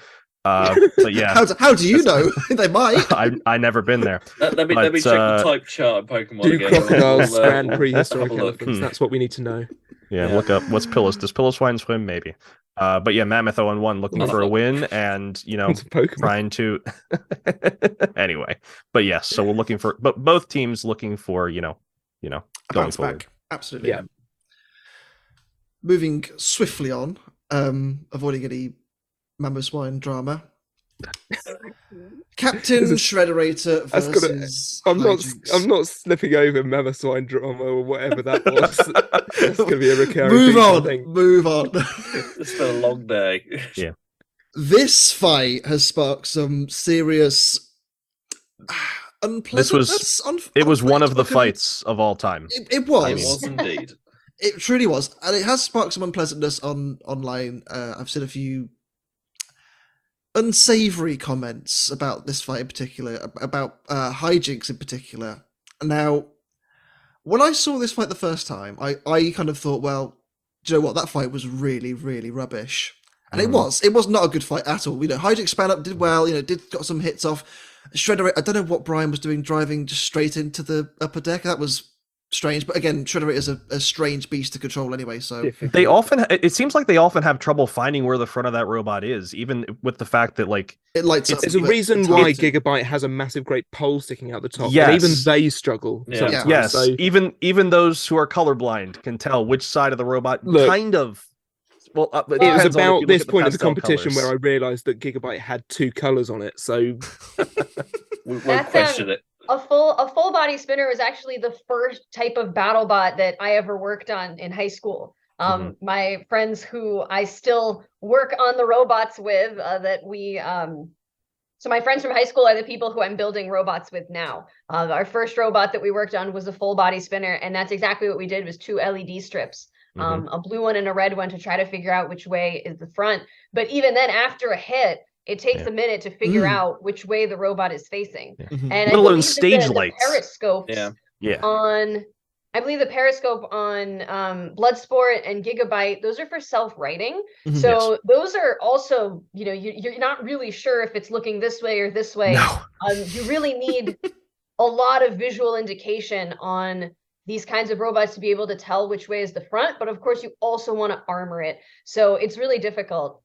But yeah, how do you know? They might. I never been there. Let me check the type chart in Pokemon Do again. crocodiles We'll, span we'll prehistoric have a look. elephants? That's what we need to know. Yeah, Yeah. look up what's Pillows. Does Swine swim? Maybe. But yeah, Mammoth 0-1 looking That's for a not- win, and It's a Pokemon. trying to. Anyway, but yes, so we're looking for, but both teams looking for A going bounce forward. back. Absolutely. Yeah. Moving swiftly on, avoiding any Mammoth Swine drama. Captain This is- Shrederator That's gonna- versus I'm not slipping over Mammoth Swine drama or whatever that was. That's going to be a recurring Move theme, I on. think. Move on. It's been a long day. This fight has sparked some serious unpleasantness. It was one of the unspoken- fights of all time. It was. It was indeed. It truly was, and it has sparked some unpleasantness online. I've seen a few unsavory comments about this fight in particular, about Hijinx in particular. Now, when I saw this fight the first time, I kind of thought, well, do you know what? That fight was really, really rubbish. And it was not a good fight at all. Hijinx span up, did well, got some hits off. Shrederator, I don't know what Brian was doing, driving just straight into the upper deck. That was strange, but again, Shrederator is a strange beast to control anyway. So It seems like they often have trouble finding where the front of that robot is, even with the fact that it lights up. There's a but reason it's why hard to- Gigabyte has a massive great pole sticking out the top. Yes. And even they struggle. Yeah. sometimes. yes, So, even those who are colorblind can tell which side of the robot Look, kind of. Well, it was depends on if you about look this at the point of the pastel competition colors. where I realised that Gigabyte had 2 colours on it. So We won't That's, question it. A full body spinner was actually the first type of BattleBot that I ever worked on in high school. My friends who I still work on the robots with, so my friends from high school are the people who I'm building robots with now. Our first robot that we worked on was a full body spinner, and that's exactly what we did, was 2 LED strips. A blue one and a red one to try to figure out which way is the front. But even then, after a hit, it takes a minute to figure out which way the robot is facing. Mhm. And Let alone that stage the lights. periscopes Yeah. I believe the periscope on Bloodsport and Gigabyte, those are for self-writing. Mhm. So those are also, you're not really sure if it's looking this way or this way. No. You really need a lot of visual indication on these kinds of robots to be able to tell which way is the front, but of course you also want to armor it. So it's really difficult.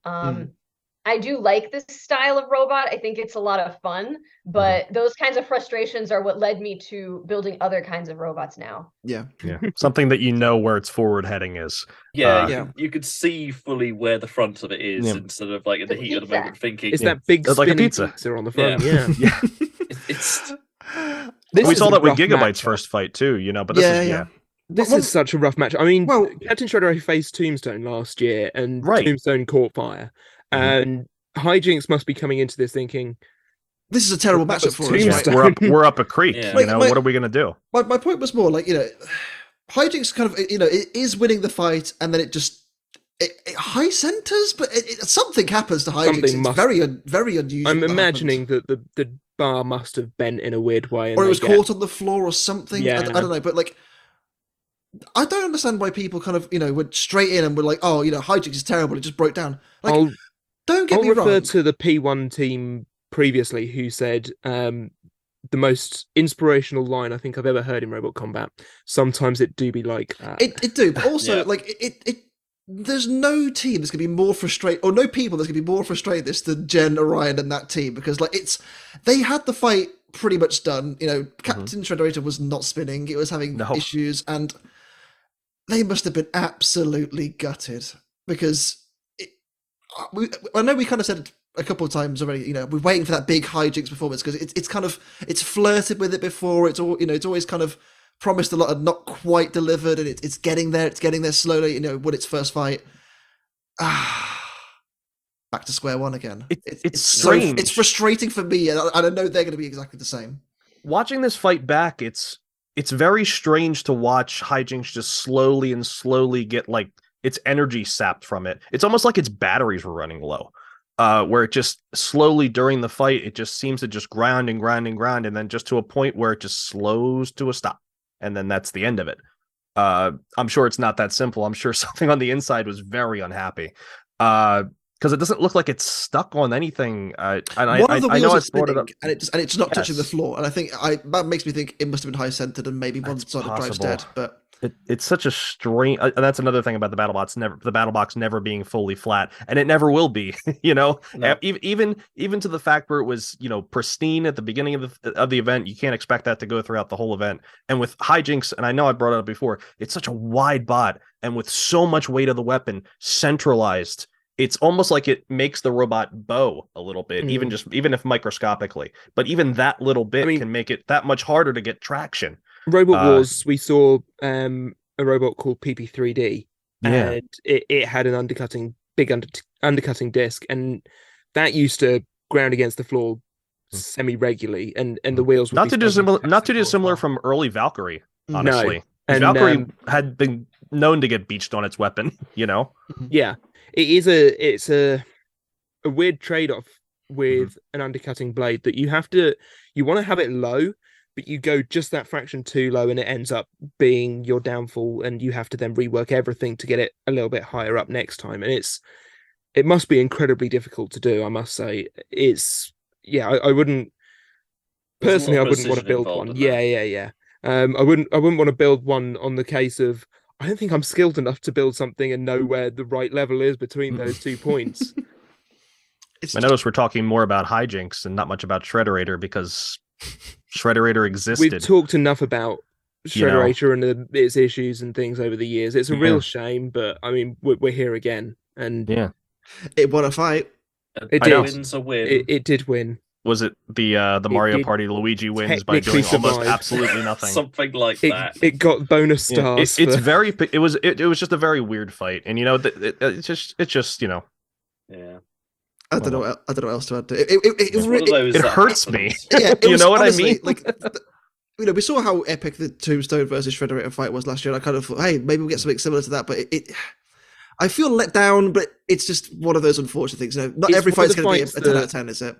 I do like this style of robot. I think it's a lot of fun, but those kinds of frustrations are what led me to building other kinds of robots now. Yeah. Something that where its forward heading is. Yeah, you could see fully where the front of it is instead of like in the The heat of the pizza. moment thinking. it's that big It's like a spinning pizza. on the front. Yeah. Yeah. It's This We is saw a that with rough Gigabyte's matchup. first fight too, but this is This Well, is such a rough match. I mean, well- Captain Shrederator faced Tombstone last year, and Right. Tombstone caught fire. And Hijinx must be coming into this thinking, This is a terrible That matchup was for us, Tombstone. right? we're up a creek. Yeah. What are we gonna do? My point was more like, Hijinx kind of, it is winning the fight, and then it just it high centers, but something happens to Hijinx. Something It's must- very unusual. I'm that imagining that the bar must have bent in a weird way. And or it they was get- caught on the floor or something. Yeah. I don't know, but like, I don't understand why people kind of, went straight in and were like, oh, Hijinx is terrible. It just broke down. Like, don't get I'll me refer wrong. to the P1 team previously who said the most inspirational line I think I've ever heard in Robot Combat. Sometimes it do be like that. It do, but also Yeah. like it. There's no team that's gonna be more frustrated, or no people that's gonna be more frustrated this than Jen, Orion, and that team, because like they had the fight pretty much done. Captain Shrederator was not spinning; it was having No. issues, and they must have been absolutely gutted because I know we kind of said it a couple of times already. We're waiting for that big Hijinx performance because it's flirted with it before. It's all it's always kind of promised a lot and not quite delivered, and it's getting there. It's getting there slowly. Won its first fight. Back to square one again. It's so strange. it's frustrating for me, and I know they're going to be exactly the same. Watching this fight back, it's very strange to watch Hijinx just slowly get like its energy sapped from it. It's almost like its batteries were running low. Where it just slowly during the fight, it just seems to just grind, and then just to a point where it just slows to a stop. And then that's the end of it. I'm sure it's not that simple. I'm sure something on the inside was very unhappy. because it doesn't look like it's stuck on anything. One of the I know wheels I is brought it spinning, up, and it's not touching the Yes. floor. And I think that makes me think it must have been high centered, and maybe one That's side of drive's possible. dead. But It's such a strange, and that's another thing about the battle box never being fully flat, and it never will be. No. Even to the fact where it was pristine at the beginning of the event, you can't expect that to go throughout the whole event. And with Hijinx, and I know I brought it up before, it's such a wide bot, and with so much weight of the weapon centralized, it's almost like it makes the robot bow a little bit, even if microscopically. But even that little bit can make it that much harder to get traction. Robot Wars, we saw a robot called PP3D, Yeah. and it had an big undercutting disc, and that used to ground against the floor semi-regularly, and the wheels would not too dissimilar from early Valkyrie, honestly. And Valkyrie had been known to get beached on its weapon, Yeah, it's a weird trade-off with an undercutting blade that you want to have it low, but you go just that fraction too low and it ends up being your downfall, and you have to then rework everything to get it a little bit higher up next time. And it must be incredibly difficult to do, I must say. I wouldn't personally, I wouldn't want to build one. Yeah. I wouldn't want to build one on the case of, I don't think I'm skilled enough to build something and know where the right level is between those 2 points. I notice we're talking more about Hijinx and not much about Shrederator, because Shrederator existed. We've talked enough about Shrederator and its issues and things over the years. It's a real shame, but I mean, we're here again, and it won a fight. It did. Wins a win. It did win. Was it the Mario Party Luigi wins by doing almost absolutely nothing? Something like that. It got bonus stars. It was just a very weird fight, and it's just Yeah. I don't know what else to add to it. It hurts me. Yeah, you know what I mean? Like, we saw how epic the Tombstone versus Shrederator fight was last year. And I kind of thought, hey, maybe we'll get something similar to that. But I feel let down. But it's just one of those unfortunate things. Not every fight's going to be a 10 out of 10, is it?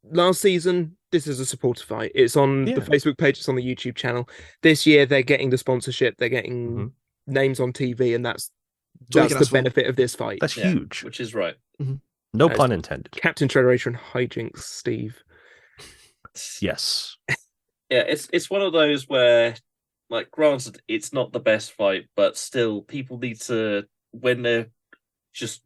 Last season, this is a supporter fight. It's on the Facebook page. It's on the YouTube channel. This year, they're getting the sponsorship. They're getting names on TV, and that's the benefit of this fight. That's huge. Which is right. No pun intended. Captain Shrederator and Hijinx, Steve. Yes. Yeah, it's one of those where, like, granted, it's not the best fight, but still, people need to, when they're just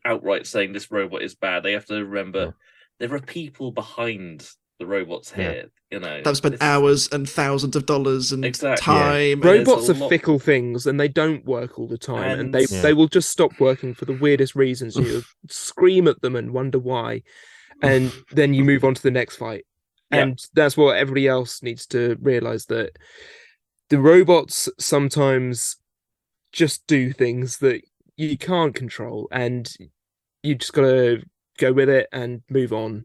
outright saying this robot is bad, they have to remember there are people behind the robot's head. They've spent hours and thousands of dollars and time. Robots are fickle things, and they don't work all the time, and they will just stop working for the weirdest reasons. You scream at them and wonder why, and then you move on to the next fight. And that's what everybody else needs to realize, that the robots sometimes just do things that you can't control, and you just gotta go with it and move on.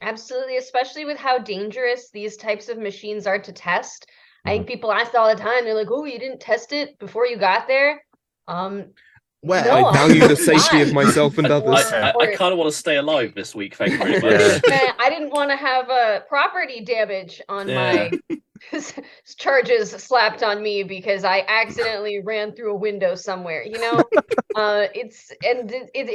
Absolutely, especially with how dangerous these types of machines are to test. I think people ask all the time, they're like, oh, you didn't test it before you got there? Well, I value the safety of myself and others. I kind of want to stay alive this week, thank you very much. I didn't want to have property damage on my charges slapped on me because I accidentally ran through a window somewhere. It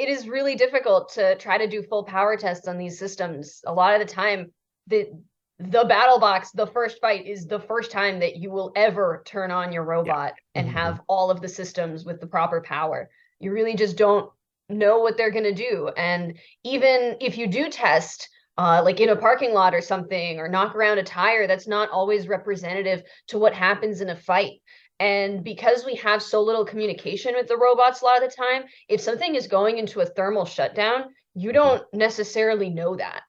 is really difficult to try to do full power tests on these systems. A lot of the time, the battle box, the first fight, is the first time that you will ever turn on your robot and have all of the systems with the proper power. You really just don't know what they're going to do. And even if you do test, like in a parking lot or something, or knock around a tire, that's not always representative to what happens in a fight. And because we have so little communication with the robots a lot of the time, if something is going into a thermal shutdown, you don't necessarily know that.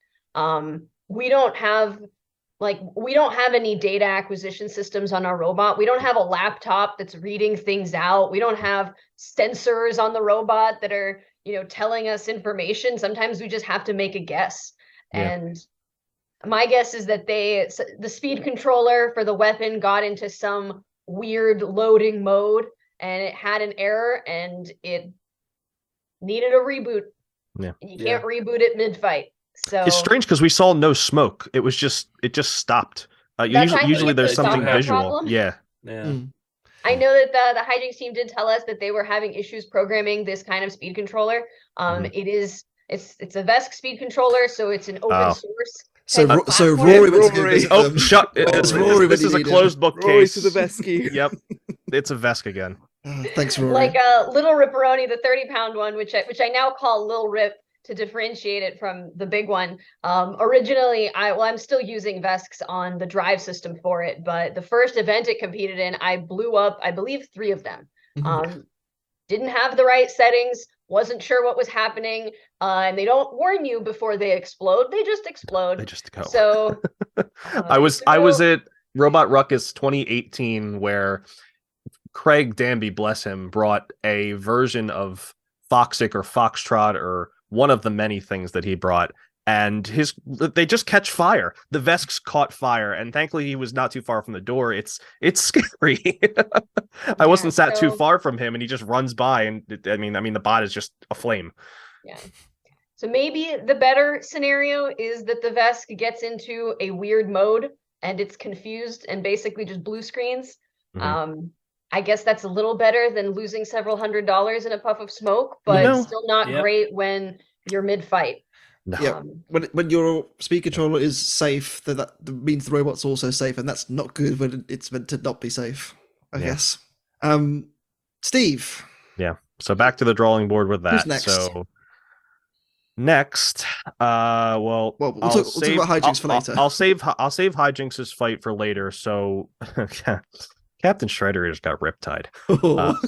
We don't have any data acquisition systems on our robot. We don't have a laptop that's reading things out. We don't have sensors on the robot that are, telling us information. Sometimes we just have to make a guess. Yeah. And my guess is that the speed controller for the weapon got into some weird loading mode, and it had an error, and it needed a reboot. Yeah. You can't reboot it mid-fight. So it's strange because we saw no smoke. It just stopped. Usually there's something visual. Problem. Yeah. Yeah. I know that the Hijinx team did tell us that they were having issues programming this kind of speed controller. It's a VESC speed controller, so it's an open source. So type of so platform. Rory went to go Rory. visit Oh, them. shut! It's This, Rory when this you is a need him. closed book Rory case. to the Vesky. Yep, it's a Vesk again. Thanks, Rory. Like little RIPperoni, the 30-pound one, which I now call Lil Rip to differentiate it from the big one. Originally, I'm still using Vesks on the drive system for it, but the first event it competed in, I blew up, I believe, 3 of them. Didn't have the right settings, wasn't sure what was happening, and they don't warn you before they explode. They just explode. They just go. So I was at Robot Ruckus 2018 where Craig Danby, bless him, brought a version of Foxic or Foxtrot or one of the many things that he brought, and they just catch fire. The Vesks caught fire, and thankfully he was not too far from the door. It's scary. I wasn't sat too far from him, and he just runs by, and I mean the bot is just aflame. Yeah. So maybe the better scenario is that the Vesk gets into a weird mode and it's confused and basically just blue screens. I guess that's a little better than losing several $100s in a puff of smoke, but still not great when you're mid-fight. No. Yeah, when your speed controller is safe, that means the robot's also safe, and that's not good when it's meant to not be safe, I guess. Steve. Yeah. So back to the drawing board with that. Who's next? So next, we'll talk about Hijinx for later. I'll save Hijinx's fight for later. So Captain Shrederator's got riptide.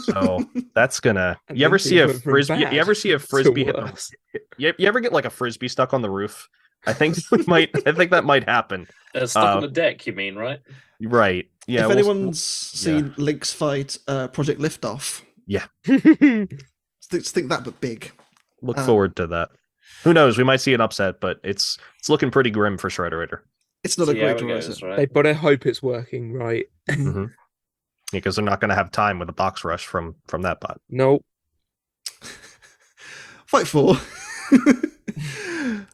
So that's gonna. You ever see a frisbee? You ever see a frisbee hit you ever get like a frisbee stuck on the roof? I think that might happen. Stuck on the deck, you mean, right? Right. Yeah. If anyone's seen Link's fight, Project Liftoff. Yeah. think that, but big. Look forward to that. Who knows? We might see an upset, but it's looking pretty grim for Shrederator. It's not a great draw, is it? Right? But I hope it's working right. Because they're not going to have time with a box rush from that bot. Nope. Fight 4.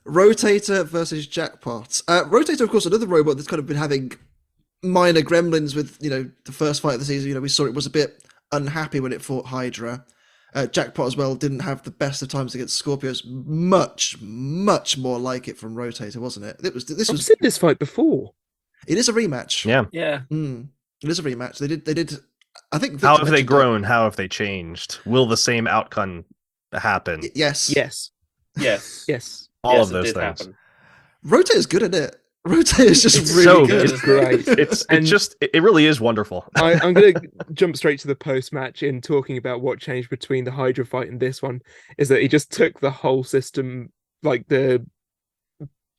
Rotator versus Jackpot. Rotator, of course, another robot that's kind of been having minor gremlins with, the first fight of the season. We saw it was a bit unhappy when it fought Hydra. Jackpot as well didn't have the best of times against Skorpios. Much, much more like it from Rotator, wasn't it? I've seen this fight before. It is a rematch. Yeah. It is a rematch. They did. I think. How have they grown? How have they changed? Will the same outcome happen? Yes. All of those things. Happen. Rotator's good at it. Rotator's just really so good. It's great. It really is wonderful. I'm going to jump straight to the post match in talking about what changed between the Hydra fight and this one. Is that he just took the whole system, like the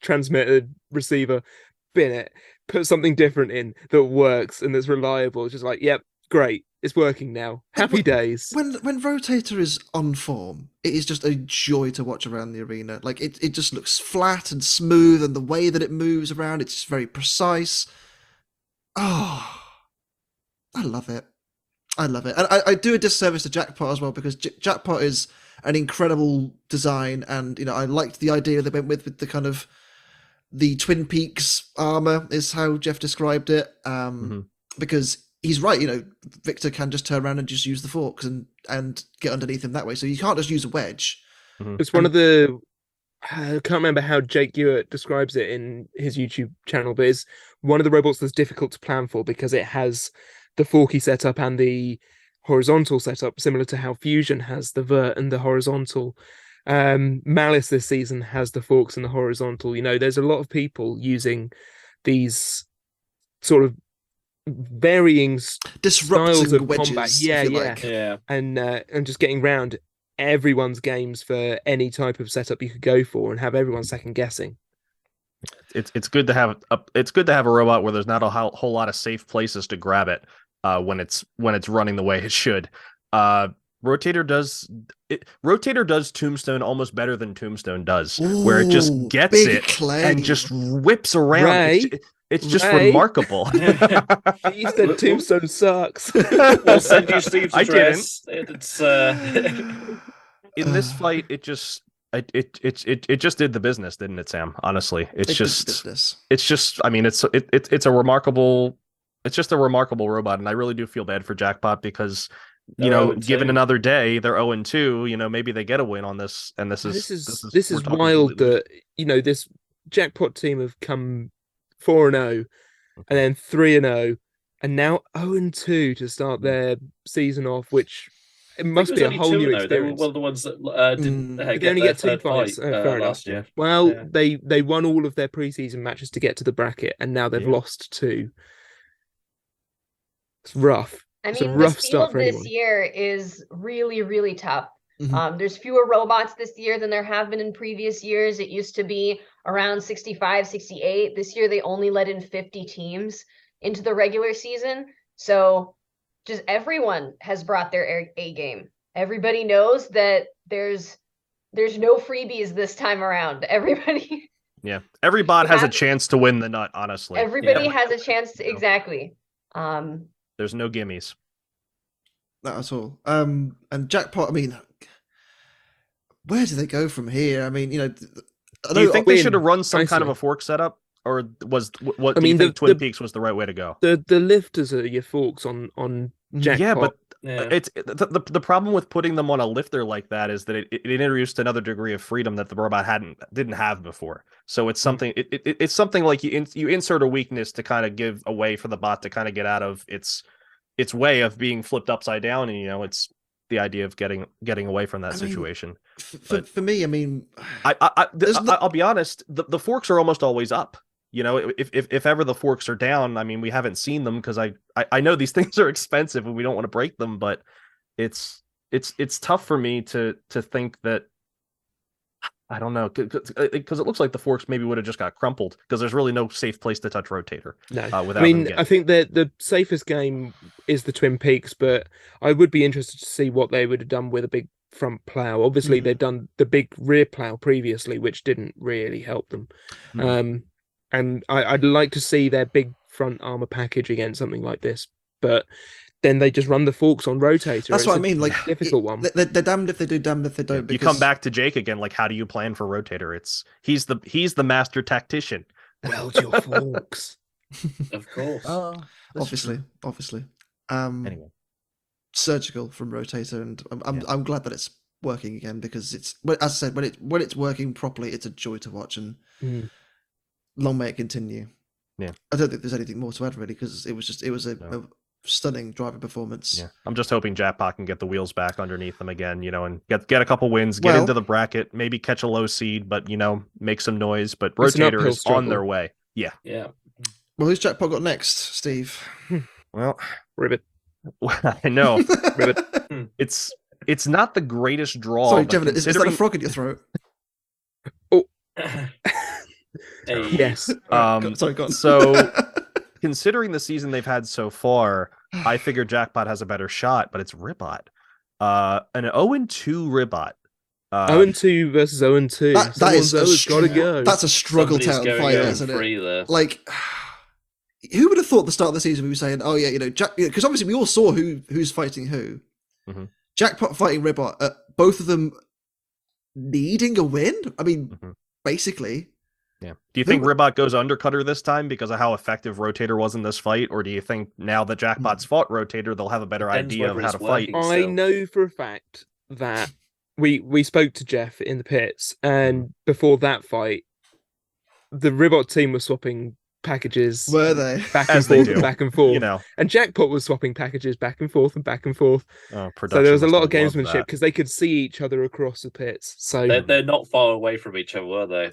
transmitter, receiver, bin it, put something different in that works and that's reliable. It's just like, yep, great, it's working now. Happy days. When Rotator is on form, it is just a joy to watch around the arena. Like it just looks flat and smooth, and the way that it moves around, it's very precise. Oh, I love it. And I do a disservice to Jackpot as well, because Jackpot is an incredible design, and I liked the idea they went with the kind of the Twin Peaks armor is how Jeff described it. Because he's right, Victor can just turn around and just use the forks and get underneath him that way. So you can't just use a wedge. It's one of the, I can't remember how Jake Hewitt describes it in his YouTube channel, but it's one of the robots that's difficult to plan for because it has the forky setup and the horizontal setup, similar to how Fusion has the vert and the horizontal. Malice this season has the forks and the horizontal. There's a lot of people using these sort of varying styles of wedges, combat. Yeah. And just getting round everyone's games for any type of setup you could go for and have everyone second guessing. It's good to have a robot where there's not a whole lot of safe places to grab it when it's running the way it should. Rotator does Tombstone almost better than Tombstone does. Ooh, where it just gets it claim. and just whips around. Ray, it's just Ray. Remarkable. He said Tombstone sucks. We'll send you Steve's I address. It's in this fight, it just did the business, didn't it, Sam? Honestly, it's just. I mean, it's a remarkable It's just a remarkable robot, and I really do feel bad for Jackpot because They're 0-2. given another day, they're 0-2. Maybe they get a win on this, and this is we're talking wild completely- that this Jackpot team have come 4-0 and then 3-0 and now 0-2 to start their season off, which it must be a whole new experience. They were one of the ones that didn't They get only their get 2 third fights. fight Fair enough. last year. Well, Yeah. they won all of their preseason matches to get to the bracket, and now they've Yeah. lost 2. It's rough. I It's a mean, rough the start field for this anyone. year is really, really tough. Mhm. There's fewer robots this year than there have been in previous years. It used to be around 65, 68. This year, they only let in 50 teams into the regular season. So just everyone has brought their A game. Everybody knows that there's no freebies this time around. Everybody Yeah, every bot has a have- chance to win the nut. Honestly, everybody has a chance to No. exactly. there's no gimmies. Not at all. And Jackpot, I mean, where do they go from here? I mean, Do you think they should have run some kind of nicely. a fork setup, or was what? I Do you mean, think the- Twin the- Peaks was the right way to go? The lifters are your forks on Jackpot. Yeah, but Yeah. it's the problem with putting them on a lifter like that is that it introduced another degree of freedom that the robot didn't have before. So it's something it's something like you insert a weakness to kind of give a way for the bot to kind of get out of its way of being flipped upside down, and it's the idea of getting away from that I mean, situation. for me, I mean, I'll no- be honest, the forks are almost always up. If ever the forks are down, I mean, we haven't seen them because I know these things are expensive and we don't want to break them, but it's tough for me to think that, I don't know, because it looks like the forks maybe would have just got crumpled because there's really no safe place to touch Rotator. No, Without I mean, them getting I think that the safest game is the Twin Peaks, but I would be interested to see what they would have done with a big front plow. Obviously, Mhm. they've done the big rear plow previously, which didn't really help them. And I'd like to see their big front armor package against something like this, but then they just run the forks on Rotator. that's what I It's a mean. Like, difficult one. They're damned if they do, damned if they don't. You come back to Jake again, like, how do you plan for Rotator? He's the master tactician. Weld your forks. Of course. obviously. Anyway, Surgical from Rotator, and I'm glad that it's working again because it's, as I said, when it's working properly, it's a joy to watch, and Mm. long may it continue. Yeah. I don't think there's anything more to add really because it was a No. stunning driving performance. yeah, I'm just hoping Jackpot can get the wheels back underneath them again, and get a couple wins, get Well- into the bracket, maybe catch a low seed, but make some noise. But It's an Rotator uphill is on their struggle. way. Yeah. Yeah. Well, who's Jackpot got next, Steve? Well, Ribbit. I know Ribbit. it's not the greatest draw. Sorry, but Jevon, is that a considering- frog in your throat? Hey. Yes. Sorry, go on. So considering the season they've had so far, I figure Jackpot has a better shot, but it's Ribot. An 0-2 Ribot. 0-2 versus 0-2. that is Someone's got to go. That's a struggle Somebody's town going fight, 0 isn't it? 3 there. Like, who would have thought at the start of the season we were saying, oh yeah, because obviously we all saw who's fighting who. Mhm. Jackpot fighting Ribot, both of them needing a win. I mean, Mhm. basically. Yeah. Do you think Ribot goes undercutter this time because of how effective Rotator was in this fight, or do you think now that Jackpot's fought Rotator, they'll have a better Depends idea of whether how it's to fight? working. I So- know for a fact that we spoke to Jeff in the pits, and before that fight, the Ribbot team was swapping packages Were they? back and As they forth do. and back and forth. You know, And Jackpot was swapping packages back and forth and back and forth. production So there was a must lot of have loved gamesmanship that. because they could see each other across the pits. So They're not far away from each other, were they?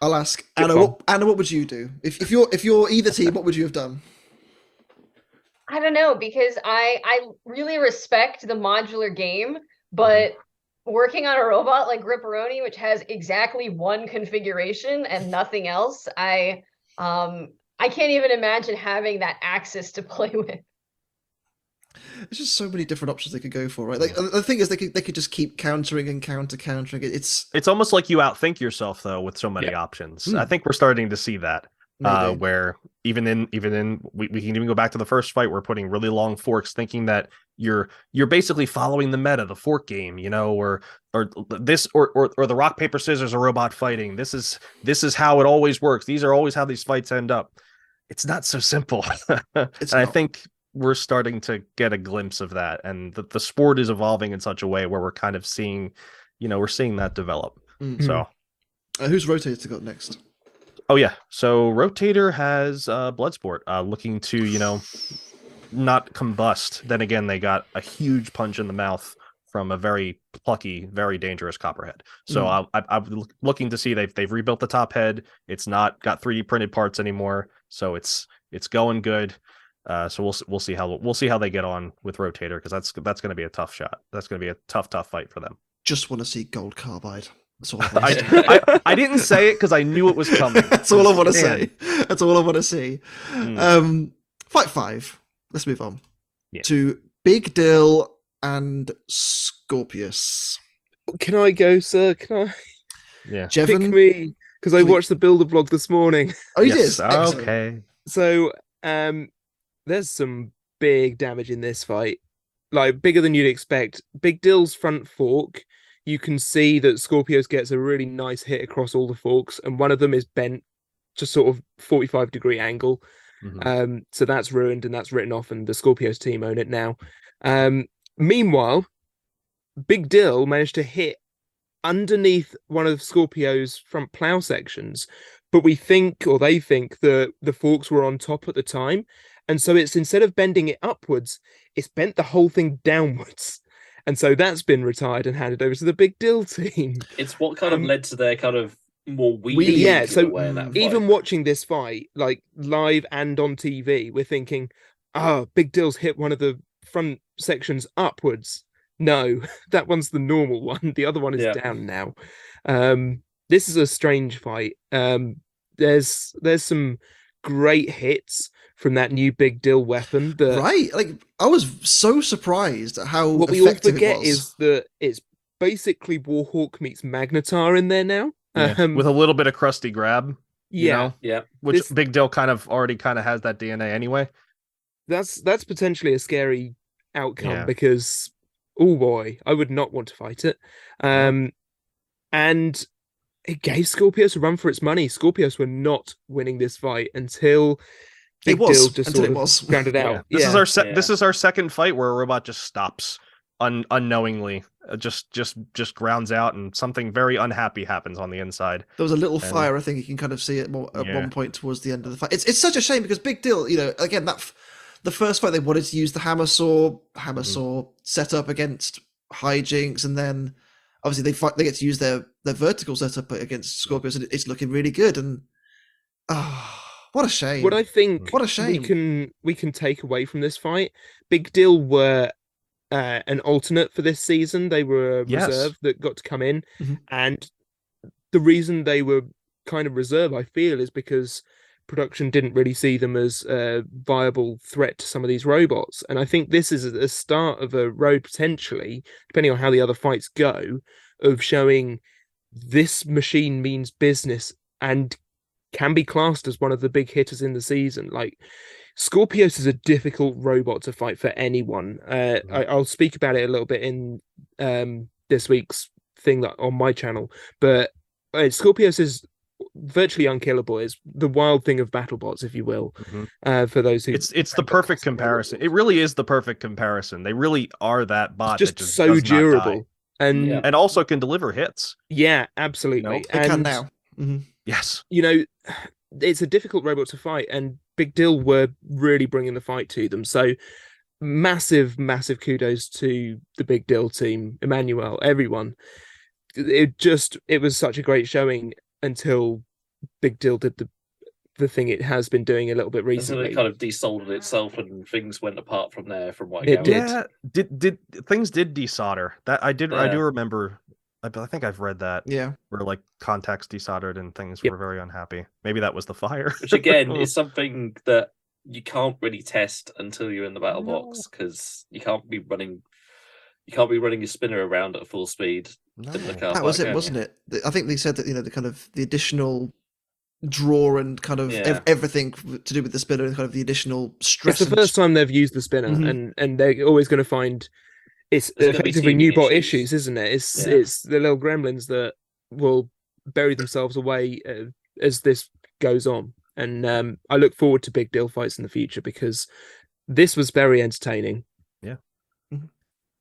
I'll ask Good Anna. fun. Anna, what would you do if you're either team? What would you have done? I don't know, because I really respect the modular game, but working on a robot like RIPperoni, which has exactly one configuration and nothing else, I can't even imagine having that axis to play with. There's just so many different options they could go for, right? Like the thing is, they could just keep countering and countering. It's almost like you outthink yourself though with so many options. I think we're starting to see that. maybe. Where even in we can even go back to the first fight, we're putting really long forks, thinking that you're basically following the meta, the fork game, or this or the rock paper scissors, a robot fighting. This is how it always works. These are always how these fights end up. it's not so simple. It's And I not. think we're starting to get a glimpse of that, and the sport is evolving in such a way where we're kind of seeing, we're seeing that develop. Mm. So, Who's Rotator got next? oh yeah, so Rotator has Bloodsport looking to, not combust. Then again, they got a huge punch in the mouth from a very plucky, very dangerous Copperhead. So I'm looking to see they've rebuilt the top head. It's not got 3D printed parts anymore, so it's going good. So we'll see how they get on with Rotator, because that's going to be a tough shot. That's going to be a tough fight for them. Just want to see Gold Carbide. That's all I want to say. I didn't say it because I knew it was coming. That's all I want to say. That's all I want to see. Fight 5. Let's move on to Big Dill and Skorpios. Can I go, sir? Can I? Yeah. Jevon, Pick me, because I watched the Builder vlog this morning. Oh, you Yes, did? Excellent. okay. So, there's some big damage in this fight, like bigger than you'd expect. Big Dill's front fork, you can see that Skorpios gets a really nice hit across all the forks, and one of them is bent to sort of 45-degree angle. Mm-hmm. So that's ruined and that's written off, and the Skorpios team own it now. Meanwhile, Big Dill managed to hit underneath one of Skorpios' front plow sections, but they think that the forks were on top at the time, and so it's, instead of bending it upwards, it's bent the whole thing downwards. And so that's been retired and handed over to the Big Dill team. It's what kind of led to their kind of more Wheelie, wheelie so away in that fight. even watching this fight, like live and on TV, we're thinking, Big Dill's hit one of the front sections upwards. No, that one's the normal one. The other one is down now. This is a strange fight. There's some great hits from that new Big Dill weapon. Right? Like, I was so surprised at how what we all effective forget it was. is that it's basically Warhawk meets Magnetar in there now. Yeah, with a little bit of crusty grab. Yeah, which Big Dill kind of has that DNA anyway. That's potentially a scary outcome, because oh boy, I would not want to fight it. And it gave Skorpios a run for its money. Skorpios were not winning this fight until Big Dill just sort of grounded out. This is our second fight where a robot just stops unknowingly, just grounds out, and something very unhappy happens on the inside. There was a little fire, I think you can kind of see it at one point towards the end of the fight. It's such a shame, because Big Dill, again, the first fight they wanted to use the hammer saw setup against Hijinx, and then obviously they get to use their vertical setup against Skorpios, and it's looking really good. And what a shame! What I think, what a shame we can take away from this fight: Big Dill were an alternate for this season. They were a reserve that got to come in, and the reason they were kind of reserve, I feel, is because production didn't really see them as a viable threat to some of these robots. And I think this is a start of a road, potentially, depending on how the other fights go, of showing this machine means business and can be classed as one of the big hitters in the season. Like, Skorpios is a difficult robot to fight for anyone. I'll speak about it a little bit in this week's thing on my channel, but Skorpios is virtually unkillable. Is the wild thing of BattleBots, if you will. For those who, it's the perfect comparison. It really is the perfect comparison. They really are that bot just that just so does durable and also can deliver hits. Yeah, absolutely. It can now. Yes, it's a difficult robot to fight, and Big Dill were really bringing the fight to them. So massive kudos to the Big Dill team, Emmanuel, everyone. It was such a great showing until Big Dill did the thing it has been doing a little bit recently. It kind of desoldered itself, and things went apart from there. From what it did. Yeah, did things did desolder? That I did. I do remember. I think I've read that. Yeah, where like contacts desoldered and things were very unhappy. Maybe that was the fire. Which again is something that you can't really test until you're in the battle box, because you can't be running your spinner around at full speed. That was it, wasn't it? I think they said that the kind of the additional draw and kind of everything to do with the spinner and kind of the additional stress. It's the first time they've used the spinner, and they're always going to find it's effectively new bot issues, isn't it? It's the little gremlins that will bury themselves away as this goes on. And I look forward to big Dill fights in the future because this was very entertaining.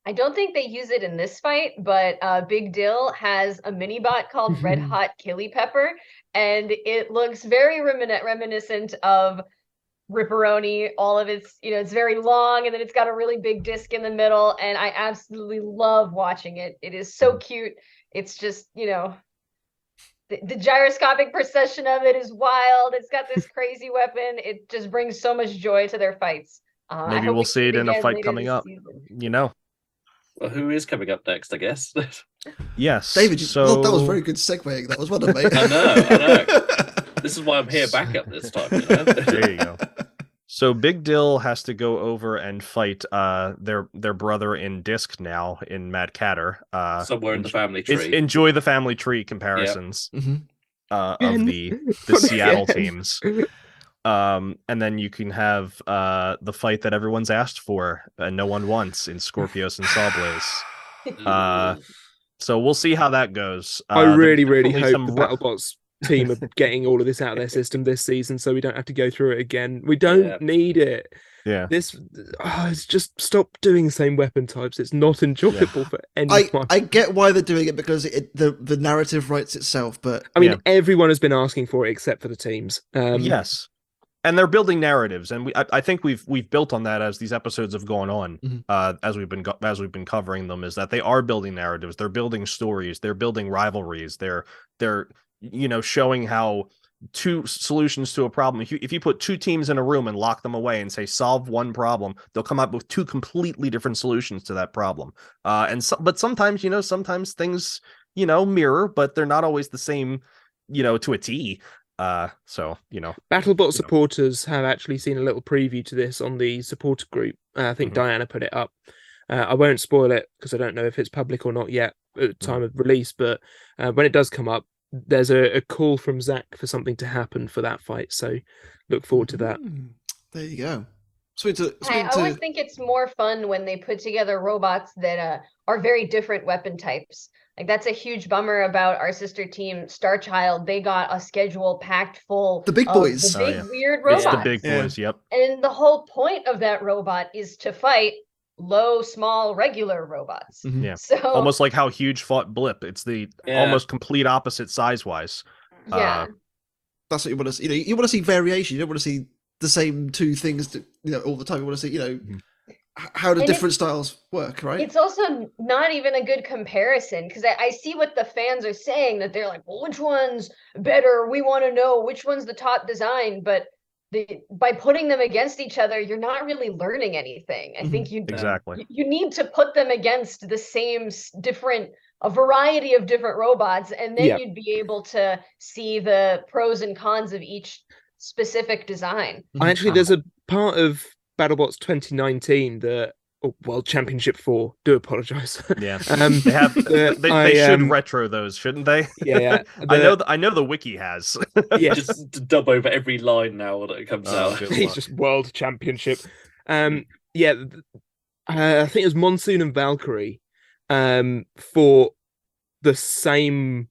I don't think they use it in this fight, but Big Dill has a mini bot called Red Hot Killy Pepper, and it looks very reminiscent of RIPperoni. All of its, it's very long, and then it's got a really big disc in the middle, and I absolutely love watching it. It is so cute. It's just, the gyroscopic procession of it is wild. It's got this crazy weapon. It just brings so much joy to their fights. Maybe we'll see it in a fight coming up. Season. Well, who is coming up next, I guess? Yes. David, so... that was very good segueing. That was one of mate. I know. This is why I'm here backup this time. There you go. So Big Dill has to go over and fight their brother in Disc now in Mad Catter. Somewhere in the family tree. Enjoy the family tree comparisons of the Seattle teams. And then you can have the fight that everyone's asked for and no one wants in Skorpios and Sawblaze. So we'll see how that goes. I really hope the BattleBots team are getting all of this out of their system this season so we don't have to go through it again. We don't need it. Yeah. It's just stop doing the same weapon types. It's not enjoyable for anyone. I get why they're doing it because the narrative writes itself, but I mean everyone has been asking for it except for the teams. Yes. And they're building narratives, and I think we've built on that as these episodes have gone on, as we've been covering them. Is that they are building narratives, they're building stories, they're building rivalries, they're showing how two solutions to a problem. If you put two teams in a room and lock them away and say solve one problem, they'll come up with two completely different solutions to that problem. But sometimes sometimes things mirror, but they're not always the same to a T. BattleBot supporters have actually seen a little preview to this on the supporter group. I think Diana put it up. I won't spoil it because I don't know if it's public or not yet at the time of release, but when it does come up, there's a call from Zach for something to happen for that fight. So look forward to that. There you go. I always think it's more fun when they put together robots that are very different weapon types. Like that's a huge bummer about our sister team, Starchild. They got a schedule packed full. The big boys. The big weird robots. It's the big boys, yep. And the whole point of that robot is to fight low, small, regular robots. Yeah. So almost like how Huge fought Blip. It's the almost complete opposite size-wise. Yeah. That's what you want to see. You want to see variation. You don't want to see the same two things all the time. You want to see, how do different styles work, right? It's also not even a good comparison because I see what the fans are saying, that they're like, well, which one's better? We want to know which one's the top design. But by putting them against each other, you're not really learning anything. I think you need to put them against the same a variety of different robots, and then you'd be able to see the pros and cons of each specific design. Actually, there's a part of BattleBots 2019 the World Championship 4. Do apologize. Yeah, they have. They should retro those, shouldn't they? Yeah. I know the wiki has. Yeah, just dub over every line now that it comes out. He's just World Championship. I think it was Monsoon and Valkyrie for the same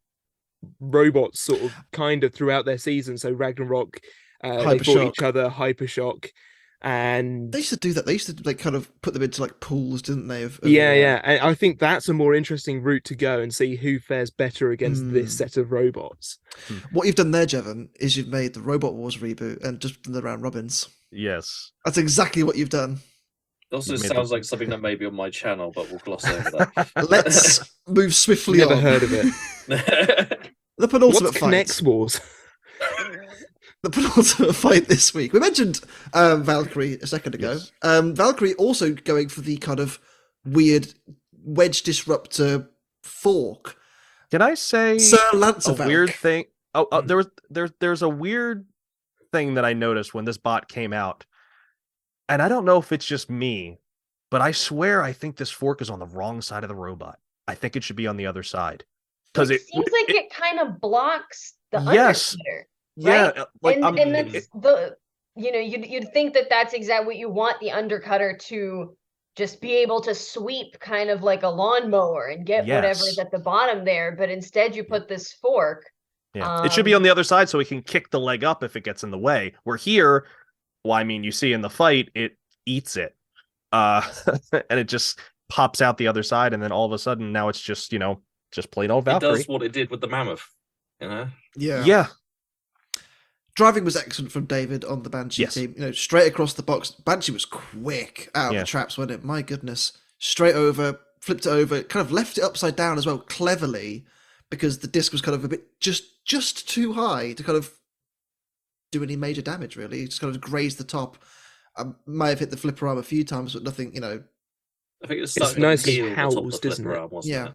robots sort of kind of throughout their season. So Ragnarok, they fought each other, Hypershock, and they used to do that. They used to kind of put them into pools, didn't they? And I think that's a more interesting route to go and see who fares better against this set of robots. What you've done there, Jevon, is you've made the Robot Wars reboot and just done the round robins. Yes, that's exactly what you've done. Also sounds like something that may be on my channel, but we'll gloss over that. Let's move swiftly on. Never heard of it. The penultimate fight. Connects Wars? The penultimate fight this week. We mentioned Valkyrie a second ago. Yes. Valkyrie also going for the kind of weird wedge disruptor fork. Can I say Sir Lancervalk. A weird thing? There's a weird thing that I noticed when this bot came out. And I don't know if it's just me, but I swear I think this fork is on the wrong side of the robot. I think it should be on the other side. Because it seems like it kind of blocks the yes. undercutter. Yeah, right? And that's you'd think that that's exactly what you want the undercutter to just be able to sweep kind of like a lawnmower and get whatever's at the bottom there. But instead you put this fork Yeah, it should be on the other side so he can kick the leg up if it gets in the way. Where here, well, I mean, you see in the fight, it eats it, and it just pops out the other side, and then all of a sudden now it's just just plain old Valkyrie. It does what it did with the mammoth, Yeah. Driving was excellent from David on the Banshee team. Straight across the box. Banshee was quick out of the traps, wasn't it? My goodness. Straight over, flipped it over, kind of left it upside down as well, cleverly, because the disc was kind of a bit just too high to kind of do any major damage, really. It just kind of grazed the top. Might have hit the flipper arm a few times, but nothing, I think it was It's nicely housed, isn't it? Wasn't it?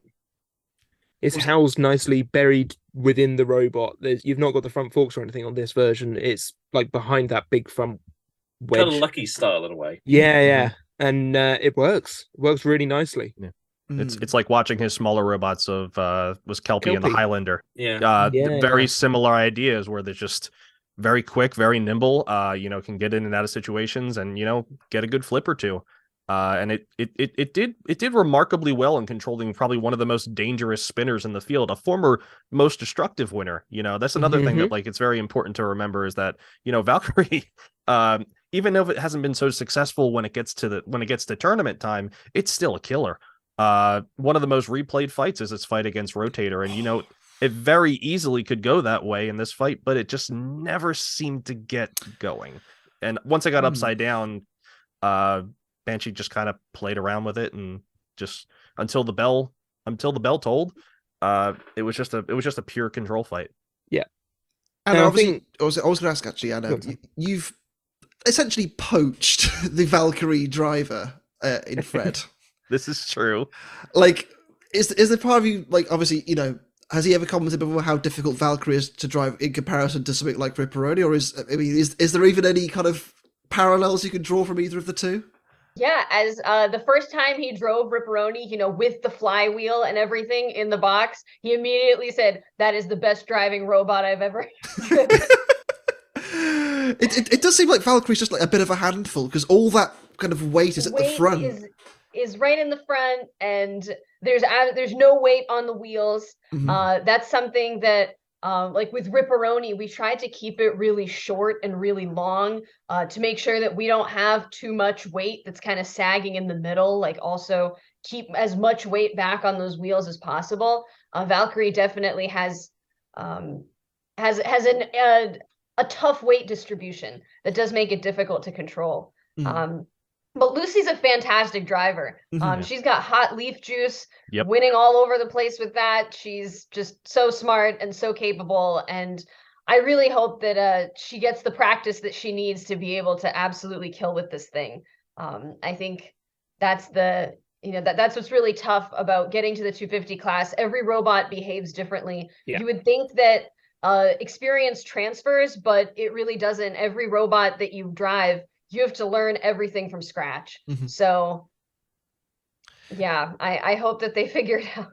It's housed nicely, buried within the robot. You've not got the front forks or anything on this version. It's like behind that big front wedge. Kind of Lucky style in a way. Yeah. And it works. It works really nicely. Yeah. It's like watching his smaller robots of was Kelpie and the Highlander. Yeah. Very similar ideas where they're just very quick, very nimble, can get in and out of situations and, get a good flip or two. And it did remarkably well in controlling probably one of the most dangerous spinners in the field, a former most destructive winner. That's another thing that it's very important to remember is that, Valkyrie, even though it hasn't been so successful when it gets to tournament time, it's still a killer. One of the most replayed fights is its fight against Rotator, and it very easily could go that way in this fight, but it just never seemed to get going. And once I got upside down, Banshee just kind of played around with it, and just until the bell tolled, it was just a pure control fight. Yeah. And obviously, I was going to ask actually, Anna, you've essentially poached the Valkyrie driver in Fred. This is true. Is there part of you obviously has he ever commented before how difficult Valkyrie is to drive in comparison to something like RIPperoni, or is there even any kind of parallels you can draw from either of the two? Yeah, as the first time he drove RIPperoni, with the flywheel and everything in the box, he immediately said, "That is the best driving robot I've ever." It does seem like Valkyrie's just a bit of a handful because all that kind of weight is at the front. Is right in the front, and there's no weight on the wheels. That's something that with RIPperoni, we tried to keep it really short and really long to make sure that we don't have too much weight that's kind of sagging in the middle. Also keep as much weight back on those wheels as possible. Valkyrie definitely has a tough weight distribution that does make it difficult to control. But Lucy's a fantastic driver. She's got hot leaf juice, winning all over the place with that. She's just so smart and so capable. And I really hope that she gets the practice that she needs to be able to absolutely kill with this thing. I think that's that's what's really tough about getting to the 250 class. Every robot behaves differently. Yeah. You would think that experience transfers, but it really doesn't. Every robot that you drive, you have to learn everything from scratch. So yeah, I hope that they figure it out.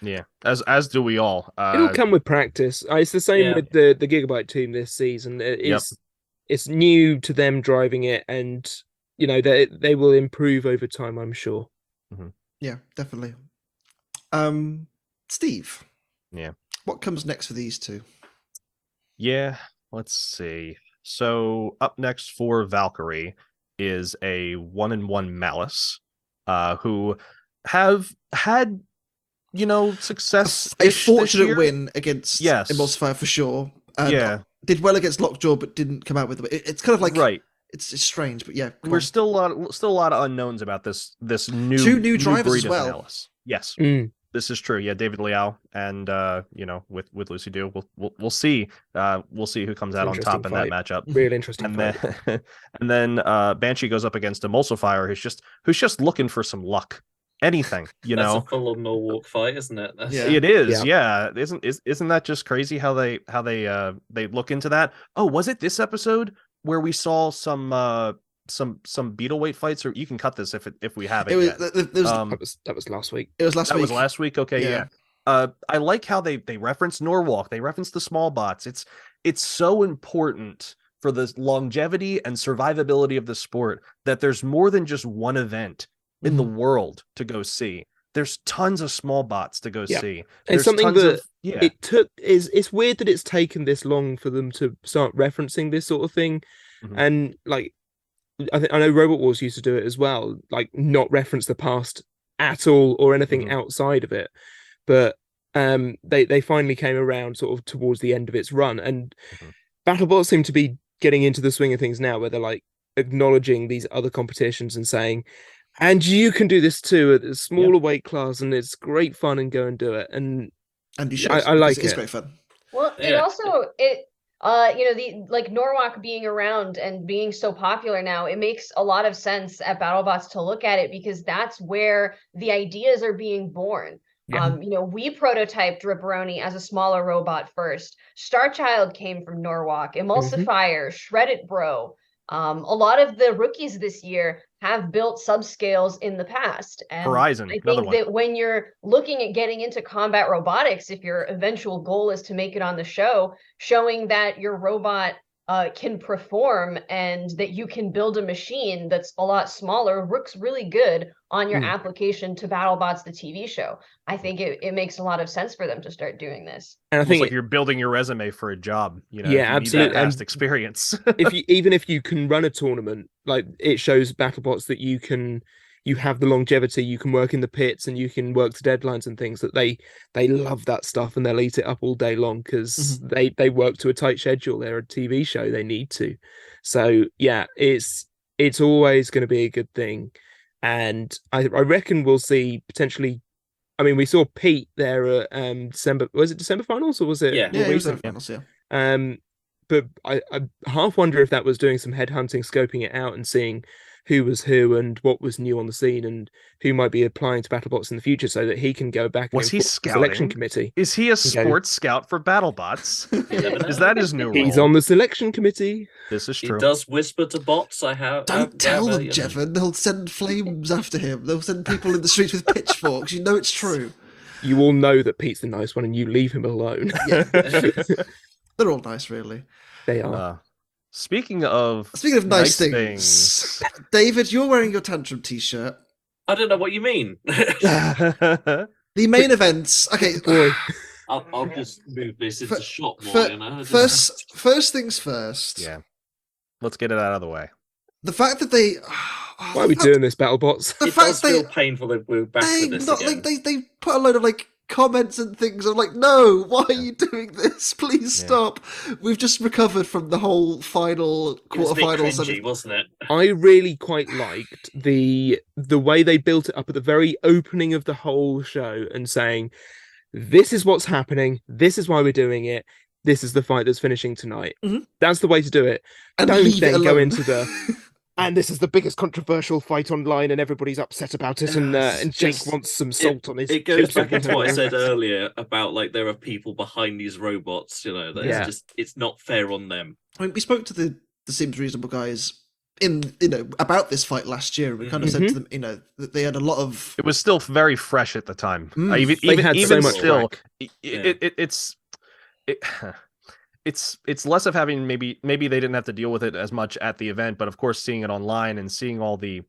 Yeah, as do we all. It'll come with practice. It's the same with the Gigabyte team this season. It's new to them driving it, and they will improve over time, I'm sure. Yeah, definitely. Steve. Yeah. What comes next for these two? Yeah, let's see. So up next for Valkyrie is a 1-1 Malice, who have had, success. A fortunate win against Yes. Emulsifier for sure. Did well against Lockjaw, but didn't come out with it. It's kind of like right. It's strange, but yeah. We're still a lot of unknowns about this new two new drivers breed as well. of Malice. Yes. This is true. Yeah, David Liao and with Lucy Dew, we'll see. We'll see who comes out on top in that matchup. Real interesting. And then Banshee goes up against Emulsifier, who's just looking for some luck. Anything, That's a full-on no walk fight, isn't it? It is. Yeah. Isn't that just crazy how they look into that? Oh, was it this episode where we saw some beetle weight fights, or you can cut this if we haven't yet. That was last week. It was last week. That was last week. Okay, yeah. I like how they reference Norwalk. They reference the small bots. It's so important for the longevity and survivability of the sport that there's more than just one event in the world to go see. there's tons of small bots to go Yeah. see. It's There's something tons that of yeah. it's weird that it's taken this long for them to start referencing this sort of thing. Mhm. And like I know Robot Wars used to do it as well, like not reference the past at all or anything Mhm. outside of it. But they finally came around sort of towards the end of its run, and Mhm. BattleBots seem to be getting into the swing of things now, where they're like acknowledging these other competitions and saying, and you can do this too at a smaller weight class, and it's great fun, and go and do it. And And you should. I like It's it. great fun. Well, it Yeah. also the like Norwalk being around and being so popular now, it makes a lot of sense at BattleBots to look at it, because that's where the ideas are being born. Yeah. We prototyped RIPperoni as a smaller robot first. Starchild came from Norwalk, Emulsifier, Shreddit Bro. A lot of the rookies this year have built subscales in the past. And Horizon, I another think one. that when you're looking at getting into combat robotics, if your eventual goal is to make it on the show, showing that your robot can perform and that you can build a machine that's a lot smaller looks really good on your application to BattleBots, the TV show. I think it makes a lot of sense for them to start doing this. And I Almost think like you're building your resume for a job. You know, Yeah, if you absolutely. need that past And experience. even if you can run a tournament, like it shows BattleBots that you have the longevity, you can work in the pits and you can work to deadlines and things, that they love that stuff and they'll eat it up all day long because they work to a tight schedule. They're a TV show, they need to. So yeah, it's always going to be a good thing. And I reckon we'll see potentially, I mean, we saw Pete there at December, was it December finals or was it Yeah. Yeah, more it was recent? finals, yeah. But I half wonder if that was doing some headhunting, scoping it out and seeing who was who and what was new on the scene and who might be applying to BattleBots in the future, so that he can go back Was and he inform the selection scouting? committee. Is he a go- sports scout for BattleBots? You never know. Is that his new role? He's on the selection committee. This is He true. does whisper to bots. I have. Don't tell them, you know. Jevon. They'll send flames after him. They'll send people in the streets with pitchforks. You know it's true. You all know that Pete's the nice one and you leave him alone. Yeah. They're all nice, really. They are. Speaking of nice things, David, you're wearing your Tantrum t-shirt. I don't know what you mean. The main events. Okay, Boy. I'll just move this into shot more. fir- You know. first things first. Yeah. Let's get it out of the way. The fact that they. Why are we doing this, BattleBots? The It fact does they feel painful that we're back they with this not again. like they put a load of like comments and things. I'm like, no, why are you doing this? Please Yeah. stop. We've just recovered from the whole final It was a bit quarterfinals. cringy, wasn't it? I really quite liked the way they built it up at the very opening of the whole show and saying, this is what's happening, this is why we're doing it, this is the fight that's finishing tonight. Mhm. That's the way to do it. And Don't leave it then go alone. into the and this is the biggest controversial fight online and everybody's upset about it and Jake Just- wants some salt on his It goes chip. back into what I said earlier about like there are people behind these robots. You know, that Yeah. it's not fair on them. I mean, we spoke to the Seems Reasonable guys about this fight last year, and we kind of said to them, that they had a lot of. It was still very fresh at the time. Mm. They had so much still, crack. it's less of having maybe they didn't have to deal with it as much at the event, but of course seeing it online and seeing all the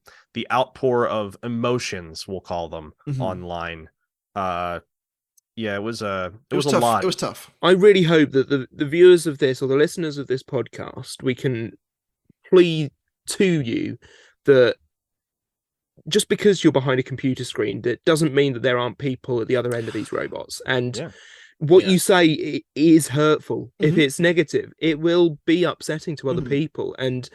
outpour of emotions, we'll call them, online. It was a tough. lot. It was tough. I really hope that the viewers of this or the listeners of this podcast, we can plead to you that just because you're behind a computer screen, that doesn't mean that there aren't people at the other end of these robots. And what you say is hurtful. If it's negative, it will be upsetting to other people. And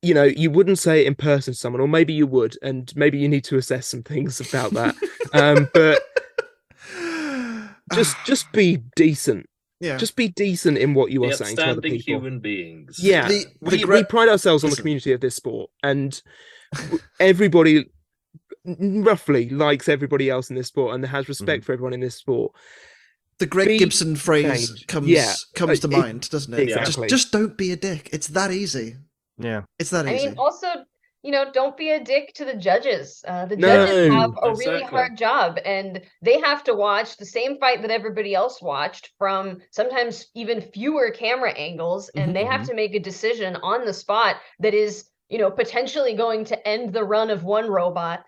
you wouldn't say it in person to someone, or maybe you would, and maybe you need to assess some things about that. But just be decent. Yeah. Just be decent in what you The are saying to other upstanding people. human beings. Yeah, we pride ourselves on the community of this sport, and everybody roughly likes everybody else in this sport and has respect for everyone in this sport. The Greg Gibson phrase comes to mind, doesn't it? Exactly. Just don't be a dick. It's that easy. Yeah. It's that easy. I mean, also, don't be a dick to the judges. The judges have a really hard job, and they have to watch the same fight that everybody else watched from sometimes even fewer camera angles, and they have to make a decision on the spot that is, potentially going to end the run of one robot.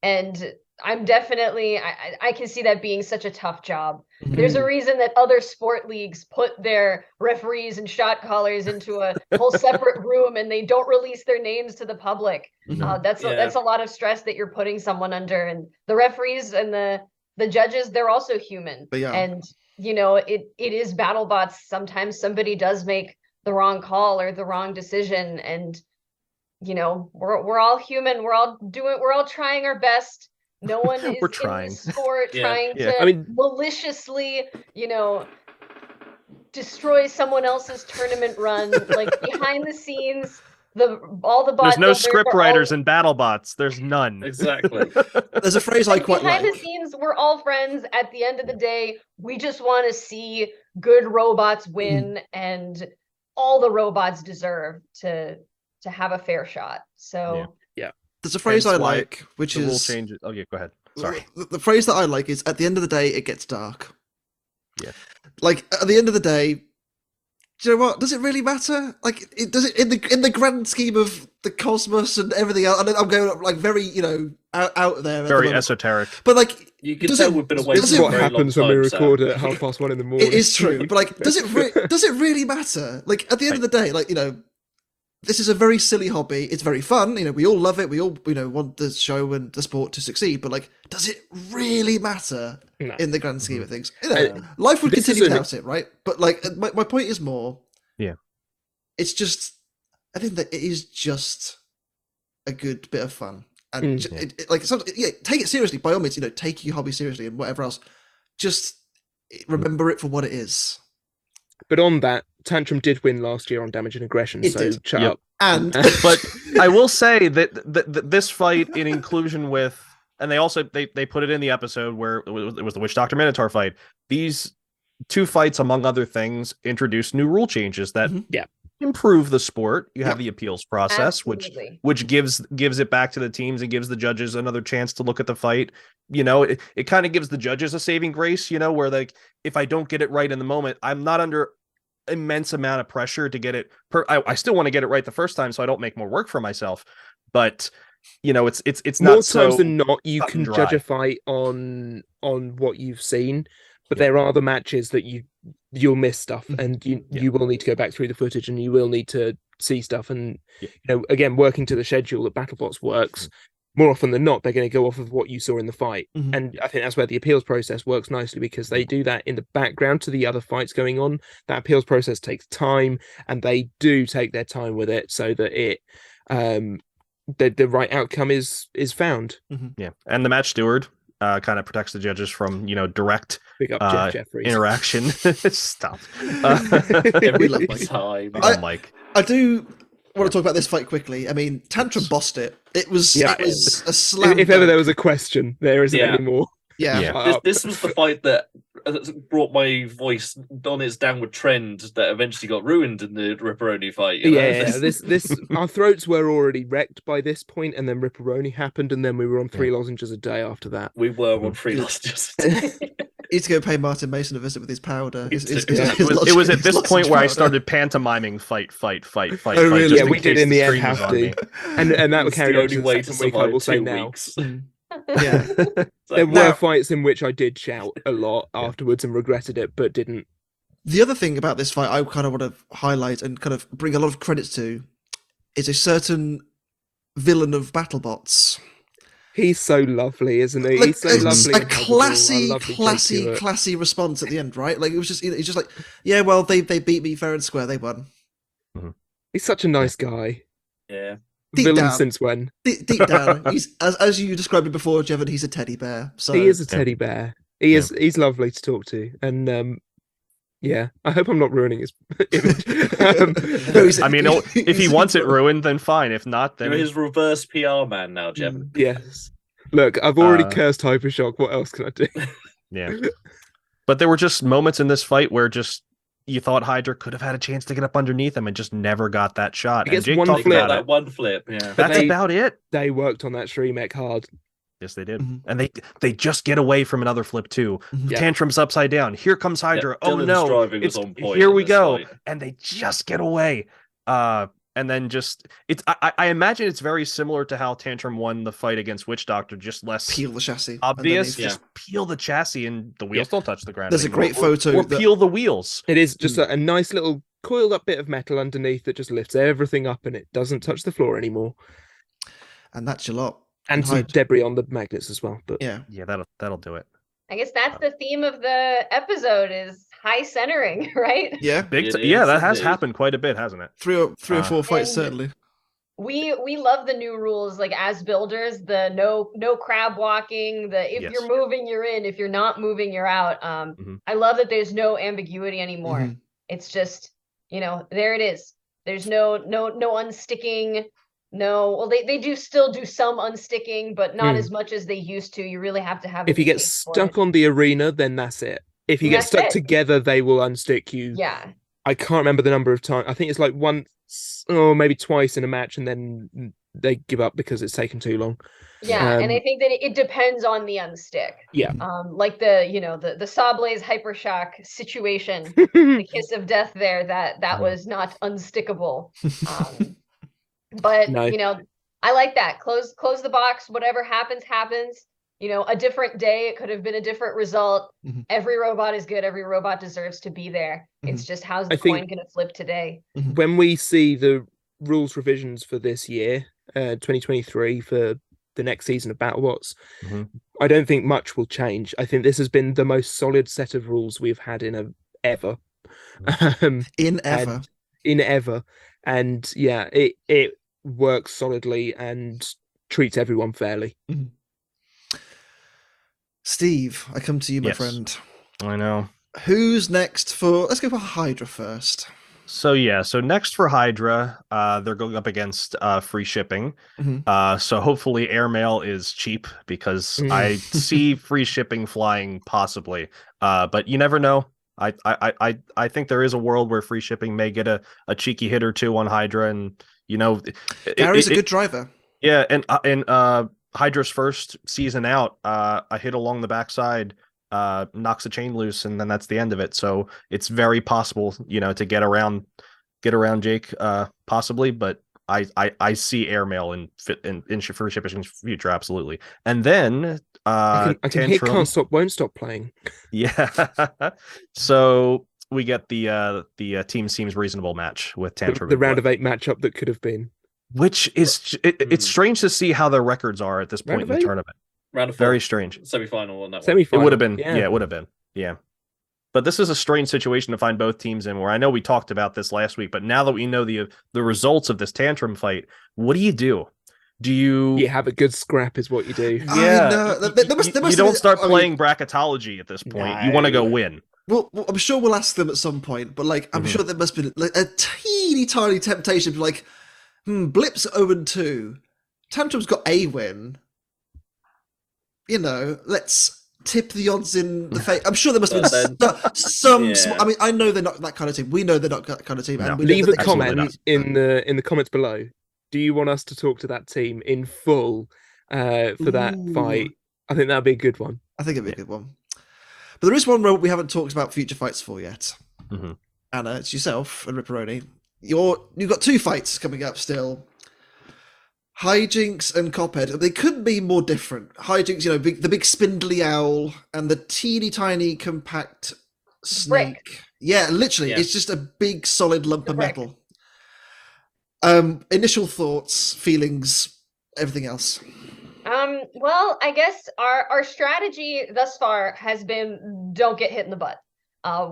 And I'm definitely, I can see that being such a tough job. Mhm. There's a reason that other sport leagues put their referees and shot callers into a whole separate room and they don't release their names to the public. Mhm. That's a lot of stress that you're putting someone under. And the referees and the judges, they're also human. They are. And it is BattleBots. Sometimes somebody does make the wrong call or the wrong decision, and we're all human. We're all trying our best. No one is We're trying. in the sport trying Yeah. to maliciously, destroy someone else's tournament run. Like behind the scenes, all the There's bot no builders script are writers all, in BattleBots. There's none. Exactly. There's a phrase I quite behind like. the scenes, we're all friends. At the end of the day, we just want to see good robots win, and all the robots deserve to have a fair shot. So There's a phrase Hence I why like, which The rule is changes. Oh yeah, go ahead. Sorry. the phrase that I like is, at the end of the day, it gets dark. Yeah. Like at the end of the day, do you know what? Does it really matter? Like, does it in the grand scheme of the cosmos and everything else? And I'm going like very out there. At the Very moment. esoteric. But like, You can Does tell it- we've been away does for it- a What very happens long when we time, Sam. record at 1:30 in the morning? it is true. But like, does it really matter? Like at the end of the day, like this is a very silly hobby. It's very fun. We all love it. We all want the show and the sport to succeed. But like, does it really matter No. in the grand scheme of things? Life would This is continue an- without it, right? But like, my point is more. Yeah. It's just, I think that it is just a good bit of fun, and take it seriously by all means. Take your hobby seriously and whatever else. Just remember it for what it is. But on that, Tantrum did win last year on damage and aggression, It so did. shut Yep. up. And But I will say that this fight, in inclusion with, and they also they put it in the episode where it was the Witch Doctor Minotaur fight. These two fights, among other things, introduced new rule changes that improve the sport. You have the appeals process, Absolutely. which gives it back to the teams and gives the judges another chance to look at the fight. It kind of gives the judges a saving grace. Where like, if I don't get it right in the moment, I'm not under immense amount of pressure to get it. I still want to get it right the first time, so I don't make more work for myself. But it's More not times so than not, you cut can and judge dry. a fight on what you've seen, but there are the matches that you'll miss stuff, and you will need to go back through the footage, and you will need to see stuff. And again, working to the schedule that BattleBots works, more often than not, they're going to go off of what you saw in the fight. Mhm. And I think that's where the appeals process works nicely, because they do that in the background to the other fights going on. That appeals process takes time, and they do take their time with it so that it the right outcome is found. Yeah, and the match steward kind of protects the judges from direct Big up Jeff Jeffries. interaction. Stop. We love Every Mike. time. Mike. I do want to talk about this fight quickly. I mean, Tantrum bossed it. It was a slam. If ever dunk. there was a question, there isn't Yeah. anymore. Yeah. This was the fight that brought my voice on its downward trend that eventually got ruined in the RIPperoni fight. This our throats were already wrecked by this point, and then RIPperoni happened, and then we were on 3 lozenges a day after that. We were on free lozenges. Need to go pay Martin Mason a visit with his powder. It was at this point where I started pantomiming fight. Oh, really? Just Yeah, in we did case in the end stream was have on to. me. And that It's carried the on only to way the to second week, I survive will say 2 now. weeks. Yeah. There Now- were fights in which I did shout a lot afterwards and regretted it, but didn't. The other thing about this fight I kind of want to highlight and kind of bring a lot of credit to is a certain villain of BattleBots. He's so lovely, isn't he? Like, He's so it's lovely. a and huggable. I love classy response at the end, right? Like, it was just, it's just like, yeah, well, they beat me fair and square, they won. He's such a nice guy. Yeah. Deep Villain down. since when? Deep down, he's as you described it before, Jevon, he's a teddy bear. So He is a teddy bear. He's lovely to talk to, and I hope I'm not ruining his image. No, he's- I mean, if he wants it ruined, then fine. If not, then You're his reverse PR man now, Jeb. Yes. Look, I've already cursed Hypershock. What else can I do? yeah. But there were just moments in this fight where just you thought Hydra could have had a chance to get up underneath him and just never got that shot. He gets and Jake one talked flip. about That it. one flip, yeah. That's they- about it. They worked on that Shrederator hard. Yes, they did. Mhm. And they just get away from another flip too. Mhm. Yeah. Tantrum's upside down. Here comes Hydra. Yeah, oh Dylan's no. driving was It's, on point here in we this go. fight. And they just get away. and then just it's I imagine it's very similar to how Tantrum won the fight against Witch Doctor, just less Peel the chassis. obvious. underneath. Just peel the chassis and the wheels don't touch the ground. There's a anymore. great photo Or that- peel the wheels. It is just a nice little coiled up bit of metal underneath that just lifts everything up and it doesn't touch the floor anymore. And that's your lot. And some Hide. debris on the magnets as well. But Yeah. Yeah, that'll do it. I guess that's the theme of the episode is high centering, right? Yeah. It Yeah, is that has indeed. happened quite a bit, hasn't it? Three or four fights, And- certainly. We love the new rules, like as builders, the no crab walking, the if Yes. you're moving, you're in, if you're not moving, you're out. I love that there's no ambiguity anymore. Mhm. It's just, there it is. There's no unsticking. No, well, they do still do some unsticking, but not as much as they used to. You really have to have. if you get stuck on the arena, then that's it. If you get That's stuck it. together, they will unstick you. Yeah. I can't remember the number of times. I think it's like once or maybe twice in a match, and then they give up because it's taken too long. Yeah, and I Um, think that it depends on the unstick. Yeah. Like the Sawblaze Hypershock situation, the kiss of death there, that was not unstickable. But No. I like that. Close the box. Whatever happens, happens. A different day, it could have been a different result. Mhm. Every robot is good. Every robot deserves to be there. It's just how's the I think- coin going to flip today? When we see the rules revisions for this year, 2023, for the next season of BattleBots, Mhm. I don't think much will change. I think this has been the most solid set of rules we've had ever. In ever. In ever. And yeah, it works solidly and treats everyone fairly. Steve, I come to you, my Yes. friend. I know. Who's next for? Let's go for Hydra first. So next for Hydra, they're going up against free shipping. Mhm. So hopefully airmail is cheap because I see free shipping flying possibly. But you never know. I think there is a world where free shipping may get a cheeky hit or two on Hydra, and Gary's a good driver. Yeah, and Hydra's first season out, a hit along the backside knocks the chain loose, and then that's the end of it. So it's very possible, to get around Jake, possibly. But I see airmail in free shipping future, absolutely. And then I can hit Tantrum, Can't Stop, Won't Stop playing. yeah. So we get the team seems reasonable match with Tantrum, The and round Gruff. of 8 matchup that could have been. Which is it's strange to see how their records are at this point Round in of the 8? tournament. Round of Very four, strange. semi-final on that one. It Semi-final. would have been. Yeah. Yeah, it would have been. Yeah. But this is a strange situation to find both teams in, where I know we talked about this last week, but now that we know the results of this Tantrum fight, what do you do? Do you You have a good scrap is what you do. I know. There must you have don't been- start I mean- playing bracketology at this point. You want to go No. win. Well, I'm sure we'll ask them at some point, but I'm sure there must be like a teeny tiny temptation, like, Blip's 0-2, Tantrum's got a win. Let's tip the odds in the fate. I'm sure there must have been But some. Yeah. I mean, I know they're not that kind of team. We know they're not that kind of team. No. And we know Leave that a they- Absolutely comment not. in the comments below. Do you want us to talk to that team in full for that Ooh. fight? I think that'd be a good one. I think it'd be a good one. But there is one robot we haven't talked about future fights for yet. Mhm. Anna, it's yourself and RIPperoni. You've got 2 fights coming up still. Hijinx and Cophead. They couldn't be more different. Hijinx, the big spindly owl, and the teeny tiny compact snake. Brick. Yeah, literally, Yeah. it's just a big solid lump of Brick. metal. Initial thoughts, feelings, everything else. Well, I guess our strategy thus far has been don't get hit in the butt.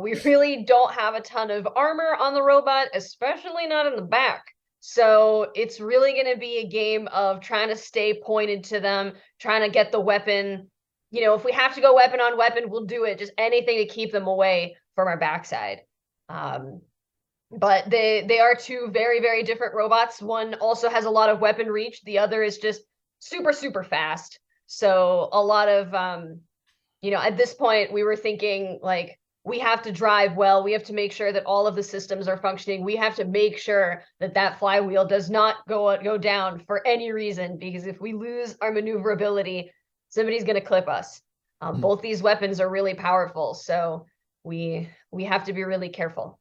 We really don't have a ton of armor on the robot, especially not in the back. So it's really going to be a game of trying to stay pointed to them, trying to get the weapon. If we have to go weapon on weapon, we'll do it. Just anything to keep them away from our backside. But they are 2 very, very different robots. One also has a lot of weapon reach. The other is just super, super fast. So a lot of, at this point, we were thinking, like, we have to drive well. We have to make sure that all of the systems are functioning. We have to make sure that flywheel does not go down for any reason, because if we lose our maneuverability, somebody's going to clip us. Both these weapons are really powerful, so we have to be really careful.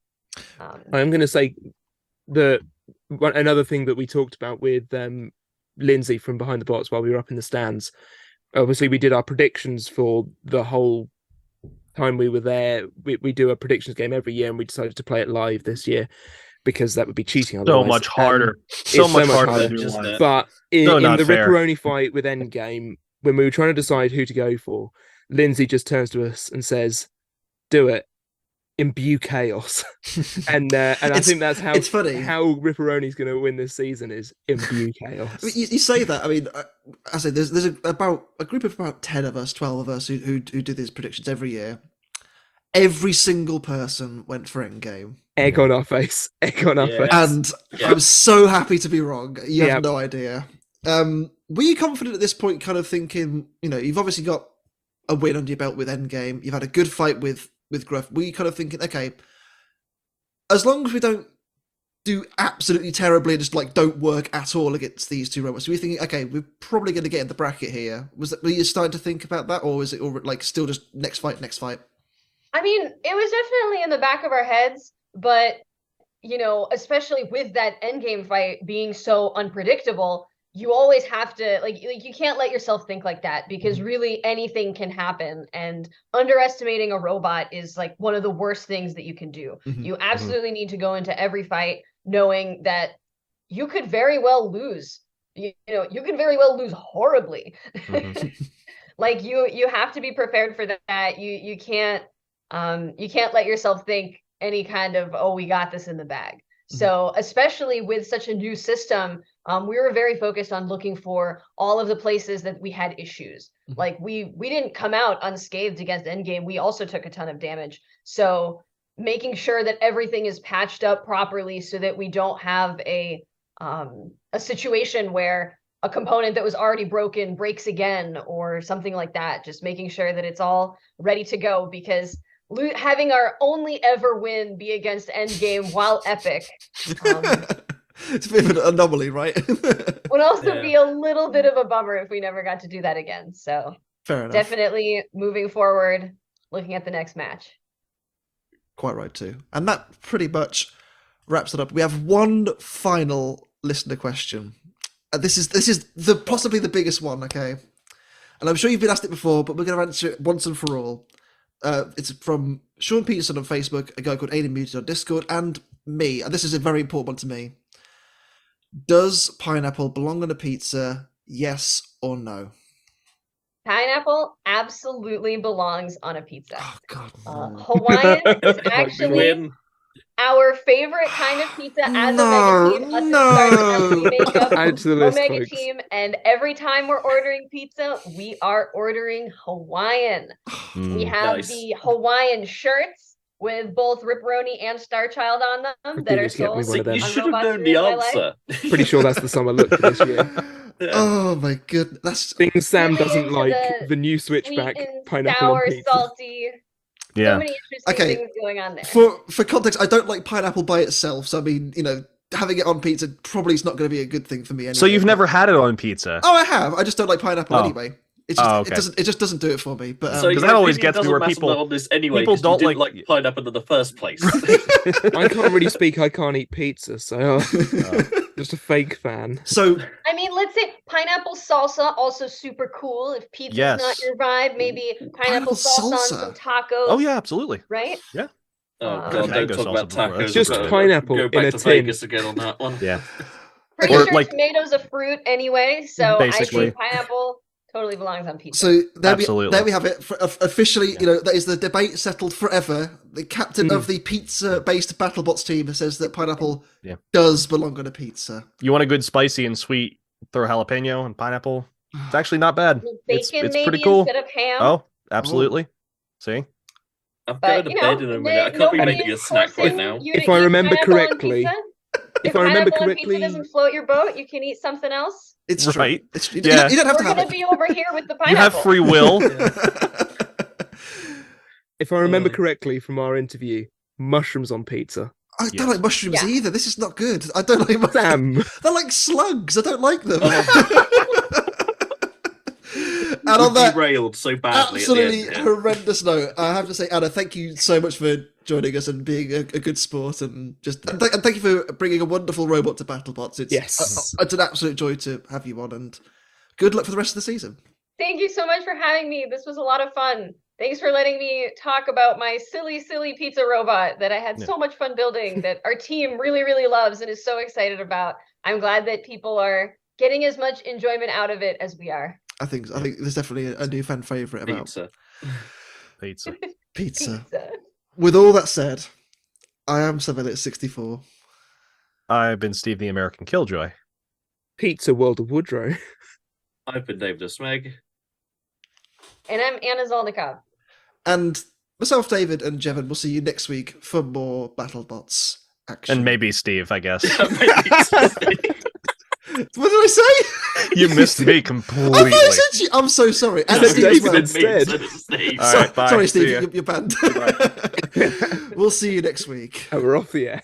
I'm going to say that another thing that we talked about with Lindsay from Behind the Bots while we were up in the stands. Obviously, we did our predictions for the whole time we were there. We do a predictions game every year, and we decided to play it live this year because that would be cheating otherwise. So much harder. So It's much so much harder harder, to do isn't live. it? But in So the not fair. RIPperoni fight with Endgame, when we were trying to decide who to go for, Lindsay just turns to us and says, "Do it, imbue chaos." and I think that's how it's funny. how RIPperoni's going to win this season is imbue chaos. I mean, you say that. I mean, I say there's about a group of about 10 of us, 12 of us who do these predictions every year. Every single person went for Endgame. Egg on our face. Egg on our Yeah. face. And I'm so happy to be wrong. You have Yep. no idea. Were you confident at this point, kind of thinking, you've obviously got a win under your belt with Endgame. You've had a good fight with Gruff. Were you kind of thinking, okay, as long as we don't do absolutely terribly and just like don't work at all against these two robots, were you thinking, okay, we're probably going to get in the bracket here? Were you starting to think about that, or was it all like still just next fight? I mean, it was definitely in the back of our heads, but especially with that endgame fight being so unpredictable, you always have to like you can't let yourself think like that, because really anything can happen, and underestimating a robot is like one of the worst things that you can do. Mhm. You absolutely need to go into every fight knowing that you could very well lose. You could very well lose horribly. Mhm. Like you have to be prepared for that. You can't let yourself think any kind of, oh, we got this in the bag. So especially with such a new system, we were very focused on looking for all of the places that we had issues. Like we didn't come out unscathed against Endgame. We also took a ton of damage. So making sure that everything is patched up properly so that we don't have a situation where a component that was already broken breaks again or something like that. Just making sure that it's all ready to go, because having our only ever win be against Endgame while epic It's a bit of an anomaly, right? would also be a little bit of a bummer if we never got to do that again. So Fair enough. definitely moving forward, looking at the next match. Quite right too. And that pretty much wraps it up. We have one final listener question. This is possibly the biggest one, okay? And I'm sure you've been asked it before, but we're going to answer it once and for all. It's from Sean Peterson on Facebook, a guy called Aiden Muted on Discord, and me. And this is a very important one to me. Does pineapple belong on a pizza? Yes or no? Pineapple absolutely belongs on a pizza. Oh God. Hawaiian is actually Win. our favorite kind of pizza as No, Omega Team. Us and Star Team, we make up Add to the list, Omega folks. Team, and every time we're ordering pizza, we are ordering Hawaiian. We have Nice. the Hawaiian shirts with both RIPperoni and Starchild on them that are Completely slipped me sold one of them. You on should have Robots known the World Championship. answer. Pretty sure that's the summer look for this year. Yeah. Oh my goodness. That's Things Sam Really doesn't into like the the new Sweet Switchback and pineapple on sour, pizza. salty. So Yeah. many interesting Okay. things going on there. for context. I don't like pineapple by itself, so I mean, having it on pizza probably is not going to be a good thing for me. Anyway. So you've never had it on pizza? Oh, I have. I just don't like pineapple Oh. anyway. It just Oh, okay. it just doesn't do it for me. But So 'cause your that always opinion gets me doesn't where matter people- on this anyway, people 'cause don't you didn't like- like pineapple in the first place. I can't really speak. I can't eat pizza, so just a fake fan. so I mean, let's say pineapple salsa, also super cool. If pizza's not Yes. your vibe, maybe Pineapple pineapple salsa on salsa. some tacos. Oh yeah, absolutely. Right? Oh Uh, god, don't Mango talk about salsa before. tacos. That's Just We've got to pineapple Go in back a to tin. Vegas again on that one. Yeah. Pretty Or, sure like- tomato's a fruit anyway, so Basically. I think pineapple totally belongs on pizza. So there Absolutely. we have it. Officially, Yeah. that is the debate settled forever. The captain of the pizza-based BattleBots team says that pineapple Yeah. does belong on a pizza. You want a good spicy and sweet? Throw jalapeno and pineapple. It's actually not bad. With It's bacon pretty maybe cool. instead of ham. Oh, absolutely. See, I'm But, going to bed in a minute. I can't be nobody making a is snack right forcing now. you to If I eat remember pineapple on correctly- pizza. If I remember pineapple on correctly, pizza doesn't float your boat, you can eat something else. It's true. Right. It's, you, Yeah. you don't have We're to have gonna it. be over here with the pineapple. you have free will. if I remember correctly from our interview, mushrooms on pizza. I don't Yes. like mushrooms Yeah. either. This is not good. I don't like mushrooms. Sam, They're like slugs. I don't like them. And We on that derailed so badly absolutely at the end. horrendous note, I have to say, Anna, thank you so much for joining us and being a good sport, and and thank you for bringing a wonderful robot to BattleBots. Yes. It's an absolute joy to have you on, and good luck for the rest of the season. Thank you so much for having me. This was a lot of fun. Thanks for letting me talk about my silly pizza robot that I had so much fun building, that our team really, really loves and is so excited about. I'm glad that people are getting as much enjoyment out of it as we are. I think there's definitely a new fan favorite about Pizza. Pizza. With all that said, I am Seville64. I've been Steve the American Killjoy. Pizza World of Woodrow. I've been DavidofSmeg. And I'm Anna Zolnikov. And myself, David, and Jevon will see you next week for more BattleBots action. And maybe Steve, I guess. What did I say? You missed me completely. I thought I said you. I'm so sorry. And said Steve as well. David Steve. All right, bye. Sorry, See ya. Steve, you're banned. We'll see you next week. And we're off the air.